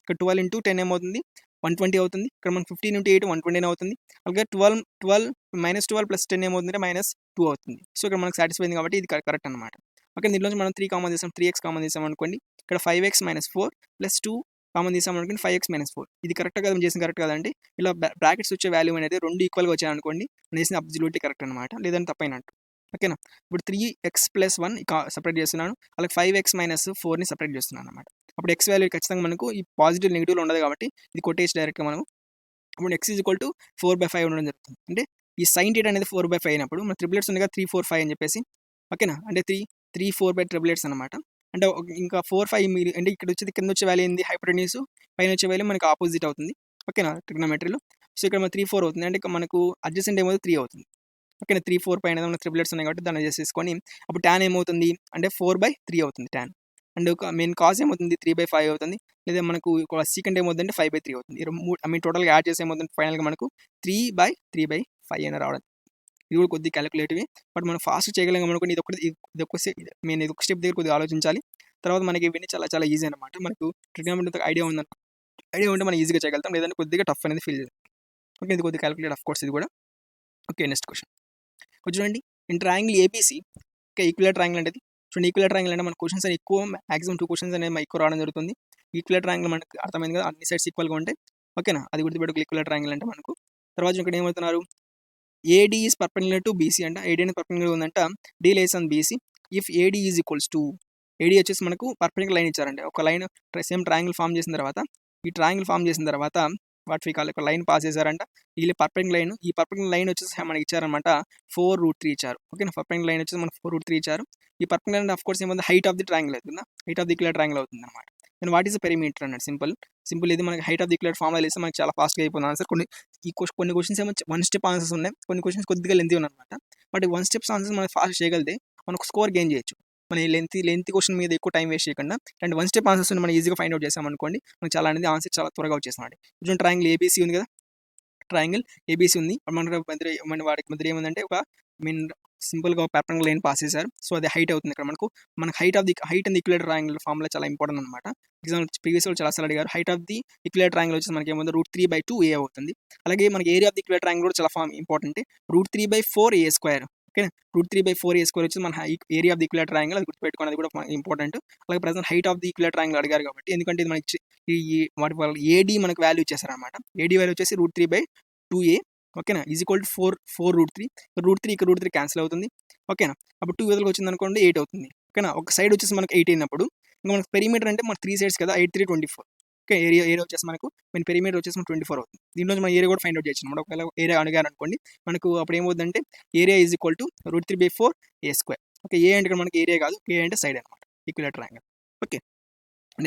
ఇక్కడ 12 ఇంటూ 10 ఏమవుతుంది 120 అవుతుంది ఇక్కడ మనకి 15 ఇంటూ 8 120 అవుతుంది అలాగే 12 ప్లస్ 10 ఏమవుతుంది -2 అవుతుంది సో ఇక్కడ మనకి సాటిస్ఫై అయింది కాబట్టి ఇది కరెక్ట్ అనమాట ఓకే దీంట్లో మనం 3 కామన్ చేసాం 3x కామన్ చేసాం అనుకోండి ఇక్కడ 5x - 4 ప్లస్ 2 కామన్ చేసాం అనుకోండి 5x - 4 ఇది కరెక్ట్ కదా చేసిన కరెక్ట్ కదండి ఇలా బ్రాకెట్స్ వచ్చే వాల్యూ అనేది రెండు ఈక్వల్గా వచ్చాయనుకోండి చేసిన అబ్సల్యూట్లీ కరెక్ట్ అనమాట లేదంటే తప్పైనట్టు ఓకేనా ఇప్పుడు 3x + 1 సపరేట్ చేస్తున్నాను అలాగే 5x - 4ని సపరేట్ చేస్తున్నాను అనమాట అప్పుడు x వాల్యూ ఖచ్చితంగా మనకు ఈ పాజిటివ్ నెగిటివ్లో ఉండదు కాబట్టి ఇది కొట్టేసి డైరెక్ట్గా మనం ఇప్పుడు x = 4/5 ఉండడం జరుగుతుంది అంటే ఈ సైన్ θ అనేది 4/5 అయినప్పుడు మన ట్రిపులెట్స్ ఉంది కదా 3 4 5 అని చెప్పేసి ఓకేనా అంటే 3 4 బై ట్రిపులెట్స్ అనమాట అంటే ఇంకా 4 5 మీరు అంటే ఇక్కడ వచ్చేది కింద వచ్చే వాల్యూ ఏంది హైపోటెన్యూస్ పైన వచ్చే వాల్యూ మనకు ఆపోజిట్ అవుతుంది ఓకేనా ట్రిగ్నోమెట్రీలో సో ఇక్కడ మన 3 4 అవుతుంది అంటే మనకు అడ్జసెంట్ ఏమవుతుంది 3 అవుతుంది ఓకేనా 3 4 పైన మన ట్రిపులెట్స్ ఉన్నాయి కాబట్టి దాన్ని అడ్జస్ట్ చేసుకొని అప్పుడు tan ఏమవుతుంది అంటే 4/3 అవుతుంది tan అండ్ ఒక మెయిన్ కాజ్ ఏమవుతుంది 3/5 అవుతుంది లేదా మనకు సీకెండ్ ఏమవుతుంది అంటే 5/3 అవుతుంది టోటల్గా యాడ్ చేసి ఏమవుతుంది ఫైనల్గా మనకు 3/3/5 అని రావడం ఇది కూడా కొద్దిగా క్యాలిక్యులేటివ్ బట్ మనం ఫాస్ట్ చేయగలం అనుకోండి ఇది ఒక స్టెప్ దగ్గర కొద్దిగా ఆలోచించాలి తర్వాత మనకి ఇవన్నీ చాలా చాలా ఈజీ అనమాట మనకు ట్రిగ్నోమెట్రీ ఐడియా ఉంటే మనం ఈజీగా చేయగలుగుతాం లేదంటే కొద్దిగా టఫ్ అనేది ఫీల్ చేస్తాం ఓకే ఇది కొద్దిగా క్యాలిక్యులేట్ ఆఫ్ కోర్స్ ఇది కూడా ఓకే నెక్స్ట్ క్వశ్చన్ చూడండి in triangle ABC okay equal triangle అంటే చూడండి ఈక్వల్ ట్రయాంగిల్ అంటే మన క్వశ్చన్స్ అని ఎక్కువ మాక్సిమం 2 క్వశ్చన్స్ అనేది ఎక్కువ రావడం జరుగుతుంది ఈక్వల్ ట్రయాంగిల్ మనకు అర్థమైంది కదా అన్ని సైడ్స్ ఈక్వల్గా ఉంటాయి ఓకేనా అది గుర్తుపెట్టుకో ఈక్వల్ ట్రయాంగిల్ అంటే మనకు తర్వాత ఇక్కడ ఏమవుతున్నారు AD is perpendicular to BC అంట AD అనేది పర్పెండిక్యులర్ ఉందంట D lies on BC if AD is equals to AD వచ్చేసి మనకు పర్పెండిక్యులర్ లైన్ ఇచ్చారంటే ఒక లైన్ సేమ్ ట్రయాంగిల్ ఫామ్ చేసిన తర్వాత ఈ ట్రయాంగిల్ ఫామ్ చేసిన తర్వాత వాట్ కాల్ ఒక లైన్ పాస్ చేశారంట ఈ పర్పెండిక్యులర్ లైన్ ఈ పర్పెండిక్యులర్ లైన్ వచ్చేసి మనకి ఇచ్చారనమాట 4√3 ఇచ్చారు ఓకేనా పర్పెండిక్యులర్ లైన్ వచ్చేసి మనకు 4√3 ఇచ్చారు ఈ పర్పెండిక్యులర్ లైన్ ఆఫ్ కోర్స్ ఏమైంది హైట్ ఆఫ్ ది ట్రయాంగిల్ అవుతుందా height of the equal triangle అవుతుంది అనమాట then what is the perimeter అన్నాడు సింపుల్ ఇది మనకి height of the equal formula వేస్తే మనకి చాలా ఫాస్ట్గా అయిపోతుంది ఆన్సర్ కొన్ని క్వశ్చన్స్ ఏమో 1 స్టెప్ ఆన్సర్స్ ఉన్నాయి కొన్ని క్వశ్చన్స్ కొద్దిగా లెంతీ ఉన్నాయన్నమాట బట్ 1 స్టెప్స్ ఆన్సర్స్ మనం ఫాస్ట్ చేయగలిగితే మనకు స్కోర్ గెయిన్ చేయొచ్చు మన లెంతీ క్వశ్చన్ మీద ఎక్కువ టైం వేస్ట్ చేయకుండా అండ్ 1 స్టెప్ ఆన్సర్స్ మనం ఈజీగా ఫైండ్ అవుట్ చేసాం అనుకోండి మనకు చాలా అనేది ఆన్సర్ చాలా త్వరగా వచ్చేస్తున్నాడు ఇప్పుడు ట్రయాంగిల్ ఏబీసీ ఉంది కదా ట్రయాంగిల్ ఏబీసీ ఉంది మన వాడికి మధ్య ఏముందంటే ఒక మీన్ సింపుల్గా ఒక పర్పెండిక్యులర్ లైన్ పాస్ చేశారు సో అది హైట్ అవుతుంది ఇక్కడ మనకు height and equal triangle formula చాలా ఇంపార్టెంట్ అనమాట ఎగ్జాంపుల్ ప్రీవియస్ వాళ్ళు చాలా సార్లు అడిగారు height of the equal triangle వచ్చేసి మనకి ఏముంది √3/2a అవుతుంది అలాగే మనకి area of the equal triangle కూడా చాలా ఇంపార్టెంట్ √3/4a² ఓకే √3/4a² వచ్చి మన area of the equal triangle అది గుర్తుపెట్టుకోండి అది కూడా ఇంపార్టెంట్ అలాగే present height of the equal triangle అడిగారు కాబట్టి ఎందుకంటే ఇది మనకి ఈ వాటి వల్ల ఏడీ మనకు వాల్యూ ఇచ్చేసారనమాట ఏడీ వాల్యూ వచ్చేసి √3/2a ఓకేనా ఈజ్ ఈక్వల్ టు 4√3 ఇక్కడ √3 క్యాన్సిల్ అవుతుంది ఓకేనా అప్పుడు 2 వదలకి వచ్చింది అనుకోండి 8 అవుతుంది ఓకేనా ఒక సైడ్ వచ్చేసి మనకు 8 అయినప్పుడు ఇంకా మనకు పెరిమీటర్ అంటే మనకు 3 సైడ్స్ కదా 8 3 24 ఓకే ఏరియా వచ్చేసి మనకు పెరిమీటర్ వచ్చేసి మనకు 24 అవుతుంది దీంట్లో మనం ఏరియా కూడా ఫైండ్ అవుట్ చేయొచ్చు అనమాట ఒకవేళ ఏరియా అడిగారు అనుకోండి మనకు అప్పుడు ఏమవుతుందంటే area is equal to √3/4a² okay a అంటే మనకి ఏరియా కాదు ఏ అంటే సైడ్ అనమాట ఈక్వల్ ట్రయాంగిల్ ఓకే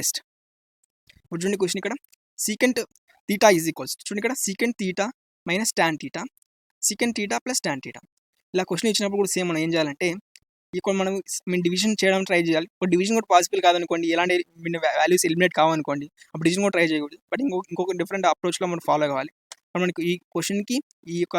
నెక్స్ట్ ఇప్పుడు చూడండి క్వశ్చన్ ఇక్కడ సీకెంట్ తీటా ఈజ్ ఈక్వల్స్ చూడండి ఇక్కడ secant theta minus tan theta secant theta plus tan theta ఇలా క్వశ్చన్ ఇచ్చినప్పుడు కూడా సేమ్ మనం ఏం చేయాలంటే ఇక్కడ మనం డివిజన్ చేయడం ట్రై చేయాలి. ఒక డివిజన్ కూడా పాసిబుల్ కాదనుకోండి, ఎలాంటి వాల్యూస్ ఎలిమినేట్ కావనుకోండి, అప్పుడు డివిజన్ కూడా ట్రై చేయకూడదు. బట్ ఇంకొక డిఫరెంట్ అప్రోచ్లో మనం ఫాలో కావాలి. మనకి ఈ క్వశ్చన్కి ఈ యొక్క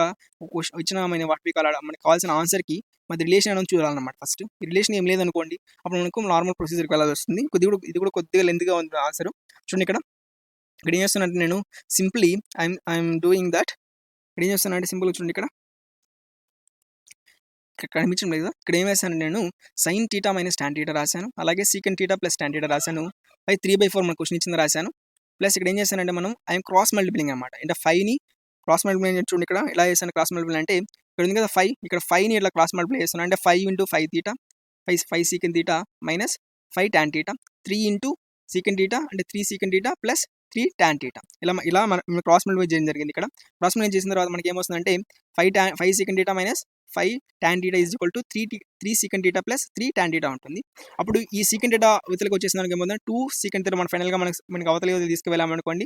ఇచ్చిన వాటి మనకి కావాల్సిన ఆన్సర్కి మన రిలేషన్ అనేది చూడాలన్నమాట. ఫస్ట్ ఈ రిలేషన్ ఏం లేదనుకోండి, అప్పుడు మనకు నార్మల్ ప్రొసీజర్కి వెళ్ళాల్సి వస్తుంది. ఇది కూడా కొద్దిగా లెంత్గా ఉంది ఆన్సర్. చూడండి ఇక్కడ ఏం చేస్తానంటే నేను సింప్లీ ఐఎమ్ డూయింగ్ దట్. ఇక్కడ ఏం చేస్తానంటే సింపుల్గా చూడండి ఇక్కడ కనిపించడం లేదు. ఇక్కడ ఏం వేసాను నేను sine theta minus tan theta రాశాను, అలాగే secant theta plus tan theta రాశాను, 3/4 మన క్వశ్చన్ ఇచ్చింది రాశాను. ప్లస్ ఇక్కడ ఏం చేశానంటే మనం ఐఎమ్ క్రాస్ మల్టిప్లింగ్ అనమాట. అంటే 5ని క్రాస్ మల్టిప్లై చూడండి ఇక్కడ ఇలా చేశాను. క్రాస్ మల్టిప్లై అంటే ఇక్కడ ఉంది కదా 5, ఇక్కడ 5ని ఇట్లా క్రాస్ మల్టిప్లై చేస్తాను. అంటే 5 × 5 theta 5 secant theta minus 5 tan theta 3 × secant theta అంటే 3 secant theta plus 3 tan theta ఇలా మనం క్రాస్ మల్టిప్లై చేయడం జరిగింది. ఇక్కడ క్రాస్ మల్టిప్లై చేసిన తర్వాత మనకి ఏమొస్తుందంటే 5 secant theta minus 5 tan theta is equal to 3 secant theta plus 3 tan theta ఉంటుంది. అప్పుడు ఈ సీకెంట్ తీటా అవతలకి వచ్చేసిన దానికి ఏమవుతుంది 2 సీకెంట్ తీటా మనం ఫైనల్గా మనకి అవతలకి తీసుకువెళ్ళామనుకోండి,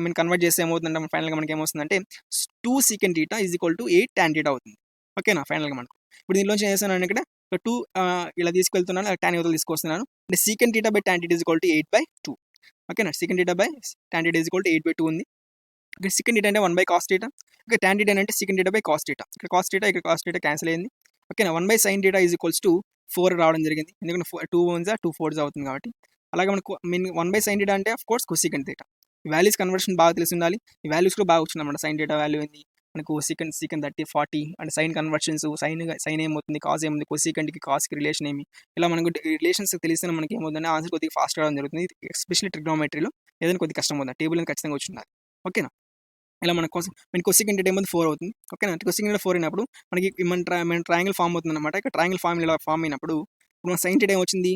మనం కన్వర్ట్ చేస్తే ఏమవుతుందంటే ఫైనల్గా మనకి ఏమొస్తుందంటే 2 secant theta is equal to 8 tan theta అవుతుంది. ఓకేనా ఫైనల్గా మనకు. ఇప్పుడు దీనిలోంచి ఏం చేస్తున్నాను ఇక్కడ 2 ఇలా తీసుకెళ్తున్నాను, ట్యాన్ అవతల తీసుకొస్తున్నాను. అంటే secant theta by tan theta is equal to 8/2. ఓకేనా secant theta by tan theta is equal to 8/2 ఉంది. ఇక్కడ సీకెంట్ తీటా అంటే 1/cos తీటా, ఇక్కడ ట్యాన్ తీటా అంటే secant theta by cos theta. ఇక్కడ కాస్ తీటా ఇక్కడ కాస్ తీటా క్యాన్సిల్ అయింది. ఓకేనా 1/sin theta is equals to 4 రావడం జరిగింది. ఎందుకంటే 2 1s 2 4s అవుతుంది కాబట్టి. అలాగే మనకు 1/sin తీటా అంటే ఆఫ్ కోర్స్ కొసీకెంట్ తీటా. ఈ వాల్యూస్ కన్వర్షన్ బాగా తెలిసి ఉండాలి. ఈ వాల్యూస్ కూడా బాగా వచ్చింది అన్నమాట. సైన్ తీటా వాల్యూ ఏంది మనకు సీకెంట్ 30 40 అంటే సైన్ కన్వర్షన్స్, సైన్ ఏమవుతుంది, కాస్ ఏముంది, కొసీకెంట్కి కాస్కి రిలేషన్ ఏమి, ఇలా మనకు రిలేషన్స్ తెలిస్తే మనకి ఏమవుతుందంటే ఆన్సర్ కొద్దిగా ఫాస్ట్ రావడం జరుగుతుంది. ఎస్పెషల్లీ ట్రిగ్నోమెట్రీలో ఏదైనా కొద్దిగా కష్టం అవుతుంది. టేబుల్ అనేది ఖచ్చితంగా వచ్చి ఉండాలి. ఓకేనా ఇలా మన కొసీకెంట్ ఏముంది 4 అవుతుంది. ఓకేనా కొసీకెంట్ 4 అయినప్పుడు మనకి మన ట్రయాంగిల్ ఫామ్ అవుతుంది అనమాట. ఇక్కడ ట్రయాంగిల్ ఫామ్ ఇలా ఫామ్ అయినప్పుడు ఇప్పుడు మన సైన్ టీటా ఏమొచ్చింది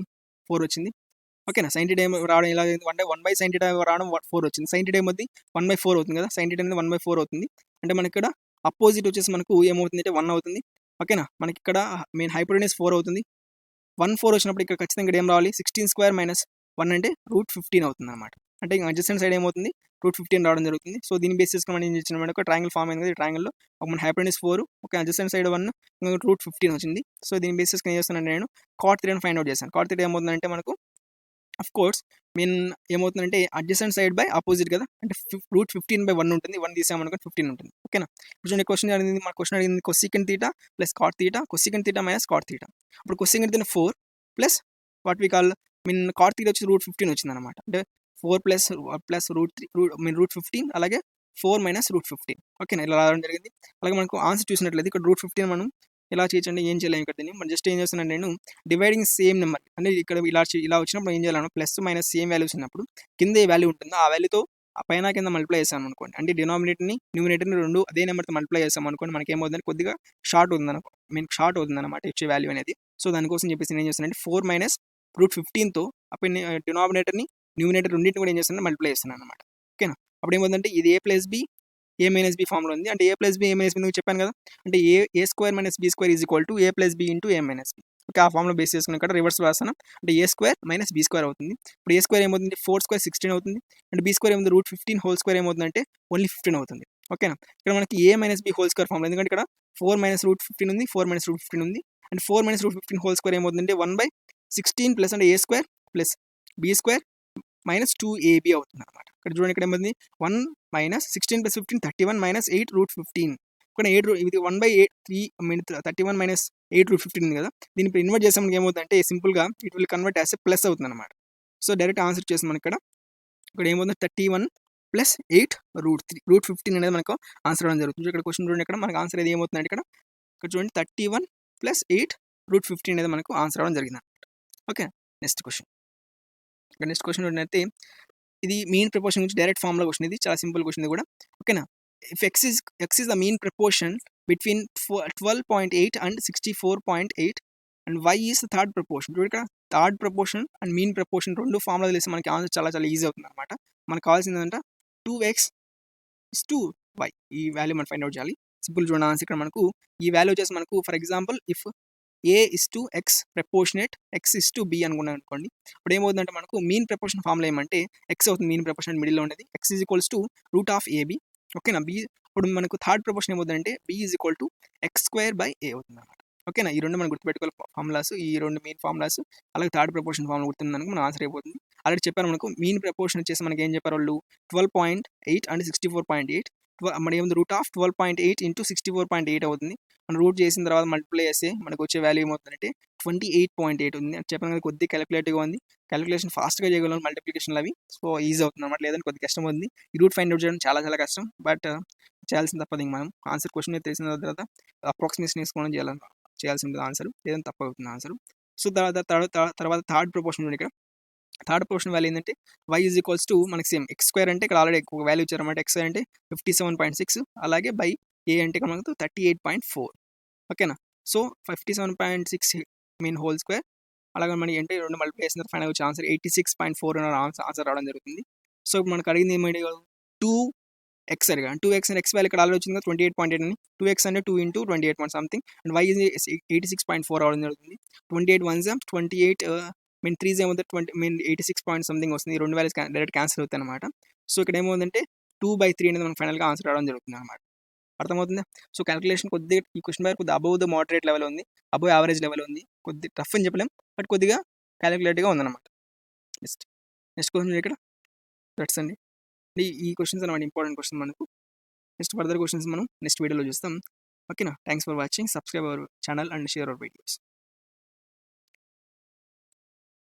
4 వచ్చింది. ఓకేనా సైన్ టీటా రావడం ఇలా అంటే 1/sin టీటా రావడం 4 వచ్చింది. సైన్ టీటా ఏమవుతుంది 1/4 అవుతుంది కదా. సైన్ టీటా అనేది 1/4 అవుతుంది. అంటే మనకి ఇక్కడ అపోజిట్ వచ్చేసి మనకు ఏమవుతుంది అంటే 1 అవుతుంది. ఓకేనా మనకి ఇక్కడ మెయిన్ హైపోటెన్యూస్ 4 అవుతుంది. 1 4 వచ్చినప్పుడు ఇక్కడ ఖచ్చితంగా ఇక్కడ ఏం రావాలి 16² - 1 అంటే √15 అవుతుంది అనమాట. అంటే అడ్జసెంట్ సైడ్ ఏమవుతుంది √15 రావడం జరుగుతుంది. సో దీని బేసిస్ మనం ఏం చేసినాం అంటే ఒక ట్రయాంగిల్ ఫామ్ అయింది కదా. ఈ ట్రయాంగిల్లో మన హైపోటెన్యూస్ 4, ఓకే అడ్జసెంట్ సైడ్ 1, √15 వచ్చింది. సో దీని బేసిస్ ఏం చేస్తానంటే నేను cot θ ఫైండ్ అవుట్ చేశాను. cot θ ఏమవుతుందంటే మనకు అఫ్ కోర్స్ ఏమవుతుందంటే అడ్జసెంట్ సైడ్ బై ఆపోజిట్ కదా. అంటే √15/1 ఉంటుంది. 1 తీసామనుకోండి 15 ఉంటుంది. ఓకేనా ఇప్పుడు చూడండి క్వశ్చన్ అడిగింది, మన క్వశ్చన్ అడిగింది cosecant theta plus cot theta, cosecant theta minus cot theta. ఇప్పుడు cosecant theta 4 plus what we call cot theta వచ్చి √15 వచ్చింది అనమాట. అంటే 4 ప్లస్ √15 అలాగే 4 మైనస్ √15. ఓకేనా ఇలా రావడం జరిగింది. అలాగే మనకు ఆన్సర్ చూసినట్లయితే ఇక్కడ √15 మనం ఎలా చేయొచ్చండి, ఏం చేయలేము ఇక్కడ దీన్ని. మనం జస్ట్ ఏం చేస్తున్నాను నేను డివైడింగ్ సేమ్ నెంబర్ అంటే ఇక్కడ ఇలా వచ్చినప్పుడు ఏం చేయాలన్నా ప్లస్ మైనస్ సేమ్ వాల్యూస్ ఉన్నప్పుడు కింద ఏ వాల్యూ ఉంటుందో ఆ వాల్యూతో పైన కింద మల్టిప్లై చేసాం అనుకోండి. అంటే డినామినేటర్ని న్యూమినేటర్ని రెండు అదే నెంబర్తో మల్టిప్లై చేసాం అనుకోండి, మనకి ఏమవుతుందంటే కొద్దిగా షార్ట్ అవుతుంది అనమాట ఇచ్చే వాల్యూ అనేది. సో దానికోసం చెప్పేసి నేను ఏం చేస్తానంటే 4 మైనస్ √15తో అప్పుడు డినామినేటర్ని న్యూమినేటర్ రెండింటిని కూడా ఏం చేస్తాను మల్టిప్లై చేస్తున్నాను అనమాట. ఓకేనా అప్పుడు ఏమవుతుందంటే ఇది a+b ఫామ్లో ఉంది. అంటే a+b మీకు చెప్పాను కదా. అంటే a² - b² is equal to a+b × a-b. Okay ఆ ఫామ్లో బేస్ చేసుకుని ఇక్కడ రివర్స్ రాస్తాను. అంటే a² - b² అవుతుంది. ఇప్పుడు a² ఏమవుతుంది 4² 16 అవుతుంది. అంటే b² ఏముంది √15 హోల్ స్క్వేర్ ఏమవుతుందంటే ఓన్లీ 15 అవుతుంది. ఓకేనా ఇక్కడ మనకి a - b హోల్ స్క్వేర్ ఫామ్లో, ఎందుకంటే ఇక్కడ 4 - √15 ఉంది, 4 - √15 ఉంది. అంటే 4 - √15 హోల్ స్క్వేర్ ఏమవుతుందంటే 1/16 ప్లస్ అంటే a² ప్లస్ b² - 2ab అవుతుంది అనమాట. ఇక్కడ చూడండి ఇక్కడ ఏమవుతుంది 1 - 16 + 15 31 - 8 √15. ఇక్కడ 8 ఇది 1/8 31 - 8 √15 ఉంది కదా. దీన్ని ఇప్పుడు ఇన్వర్ట్ చేసాం ఏమవుతుందంటే సింపుల్గా it will convert as a plus అవుతుంది అనమాట. సో డైరెక్ట్ ఆన్సర్ చేసి మనకి ఇక్కడ ఏమవుతుంది 31 + 8 √15 అనేది మనకు ఆన్సర్ అవ్వడం జరుగుతుంది. ఇక్కడ క్వశ్చన్ చూడండి ఇక్కడ మనకు ఆన్సర్ ఏది ఏమవుతుందంటే ఇక్కడ చూడండి 31 + 8 √15 అనేది మనకు ఆన్సర్ అవ్వడం జరిగింది అనమాట. ఓకే నెక్స్ట్ క్వశ్చన్ చూడండి, ఇది మీన్ ప్రపోర్షన్ నుంచి డైరెక్ట్ ఫామ్లో క్వశ్చన్. ఇది చాలా సింపుల్ క్వశ్చన్ కూడా. ఓకేనా if x is the mean proportion between 12.8 and 64.8 and y is the third proportion. ఇక్కడ third proportion and mean proportion రెండు ఫామ్లో తెలిసి మనకి ఆన్సర్ చాలా చాలా ఈజీ అవుతుంది అనమాట. మనకు కావాల్సింది ఏంటంటే 2x to y ఈ వాల్యూ మనం ఫైండ్ అవుట్ చేయాలి. సింపుల్ చూడండి ఆన్సర్ ఇక్కడ మనకు ఈ వాల్యూ వచ్చేసి మనకు for example if A:X proportionate X:B అనుకున్నాం అనుకోండి. ఇప్పుడు ఏమవుతుందంటే మనకు మీన్ ప్రపోర్షన్ ఫార్ములా ఏమంటే X అవుతుంది మీన్ ప్రపోర్షన్ మిడిల్‌లో ఉండేది. X √AB. ఓకేనా. ఇప్పుడు మనకు థర్డ్ ప్రపోర్షన్ ఏమవుతుందంటే B=X²/A అవుతుందన్నమాట. ఓకేనా. ఈ 2 మనం గుర్తుపెట్టుకోవాలి ఫార్ములాస్. ఈ 2 మెయిన్ ఫార్ములాస్. అలాగే థర్డ్ ప్రపోర్షన్ ఫార్ములా గుర్తుందనుకో మన ఆన్సర్ అయిపోతుంది. ఆల్రెడీ చెప్పారు మనకు మీన్ ప్రపోర్షన్ వచ్చేసి మనకి ఏం చెప్పారు వాళ్ళు 12.8 అండ్ 64.8. మరి ఏముంది √12.8 ఇంటూ 64.8 అవుతుంది. మనం రూట్ చేసిన తర్వాత మల్టిప్లై చేస్తే మనకు వచ్చే వాల్యూ ఏమవుతుందంటే 28.8 ఉంది. చెప్పాను కదా కొద్దిగా క్యాలిక్యులేటివ్‌గా ఉంది. క్యాలిక్యులేషన్ ఫాస్ట్‌గా చేయగలం మల్టిప్లికేషన్‌లు అవి. సో, ఈజీ అవుతుందన్నమాట. లేదంటే కొద్దిగా కష్టం అవుతుంది. ఈ రూట్ ఫైండ్ ఔట్ చేయడం చాలా చాలా కష్టం. బట్ చేయాల్సింది తప్పదు ఇంక మనం. ఆన్సర్ క్వెషన్ తెలిసిన తర్వాత అప్రాక్సిమేషన్ వేసుకోవడం చేయాల్సి ఉంటుంది ఆన్సర్. లేదంటే తప్పవుతుంది ఆన్సర్. సో, తర్వాత థర్డ్ ప్రపోర్షన్ చూడండి ఇక్కడ. థర్డ్ ప్రపోర్షన్ వాల్యూ ఏంటంటే y మనకి సేమ్ X² అంటే ఇక్కడ ఆల్రెడీ ఒక వాల్యూ ఇచ్చారన్నమాట. X అంటే 57.6 అలాగే బై A అంటే ఇక్కడ మనకు 38.4. ఓకేనా. సో, 57.6 మీన్ హోల్ స్క్వేర్ అలాగే మనకి అంటే 2 మల్టిప్లై చేసిన తర్వాత ఫైనల్‌గా వచ్చే ఆన్సర్ 86.4 అని ఆన్సర్ రావడం జరుగుతుంది. సో, మనకు అడిగింది ఏమని 2x అడిగాడు. 2x అండ్ x వాల్యూ ఇక్కడ ఆల్రెడీ వచ్చింది కదా 28.8 అని. 2x అంటే 2 into 28 point something and y is 86.4 రావడం జరుగుతుంది. 28 వన్స్ 28 మీన్ 3s ఏమవుతుంది 86 పాయింట్ సంథింగ్ వస్తుంది. ఈ 2 వాల్యూస్ డైరెక్ట్ క్యాన్సిల్ అవుతాయి అనమాట. సో, ఇక్కడ ఏమవుతుందంటే 2/3 అనేది మనకు ఫైనల్‌గా ఆన్సర్ రావడం జరుగుతుంది అనమాట. అర్థమవుతుందా? సో, క్యాలిక్యులేషన్ కొద్దిగా ఈ క్వెషన్ పేపర్ కొద్దిగా అబోవ్ ద మోడరేట్ లెవెల్ ఉంది. అబోవ్ యావరేజ్ లెవెల్ ఉంది. కొద్దిగా టఫ్ అని చెప్పలేం. బట్ కొద్దిగా క్యాలిక్యులేటివ్‌గా ఉందన్నమాట. నెక్స్ట్ క్వెషన్ ఇక్కడ దట్స్ అండి. ఈ క్వెషన్స్ అన్నమాట ఇంపార్టెంట్ క్వెషన్ మనకు. నెక్స్ట్ ఫర్దర్ క్వెషన్స్ మనం నెక్స్ట్ వీడియోలో చూస్తాం. ఓకేనా. Thanks for watching. Subscribe our channel and share our videos.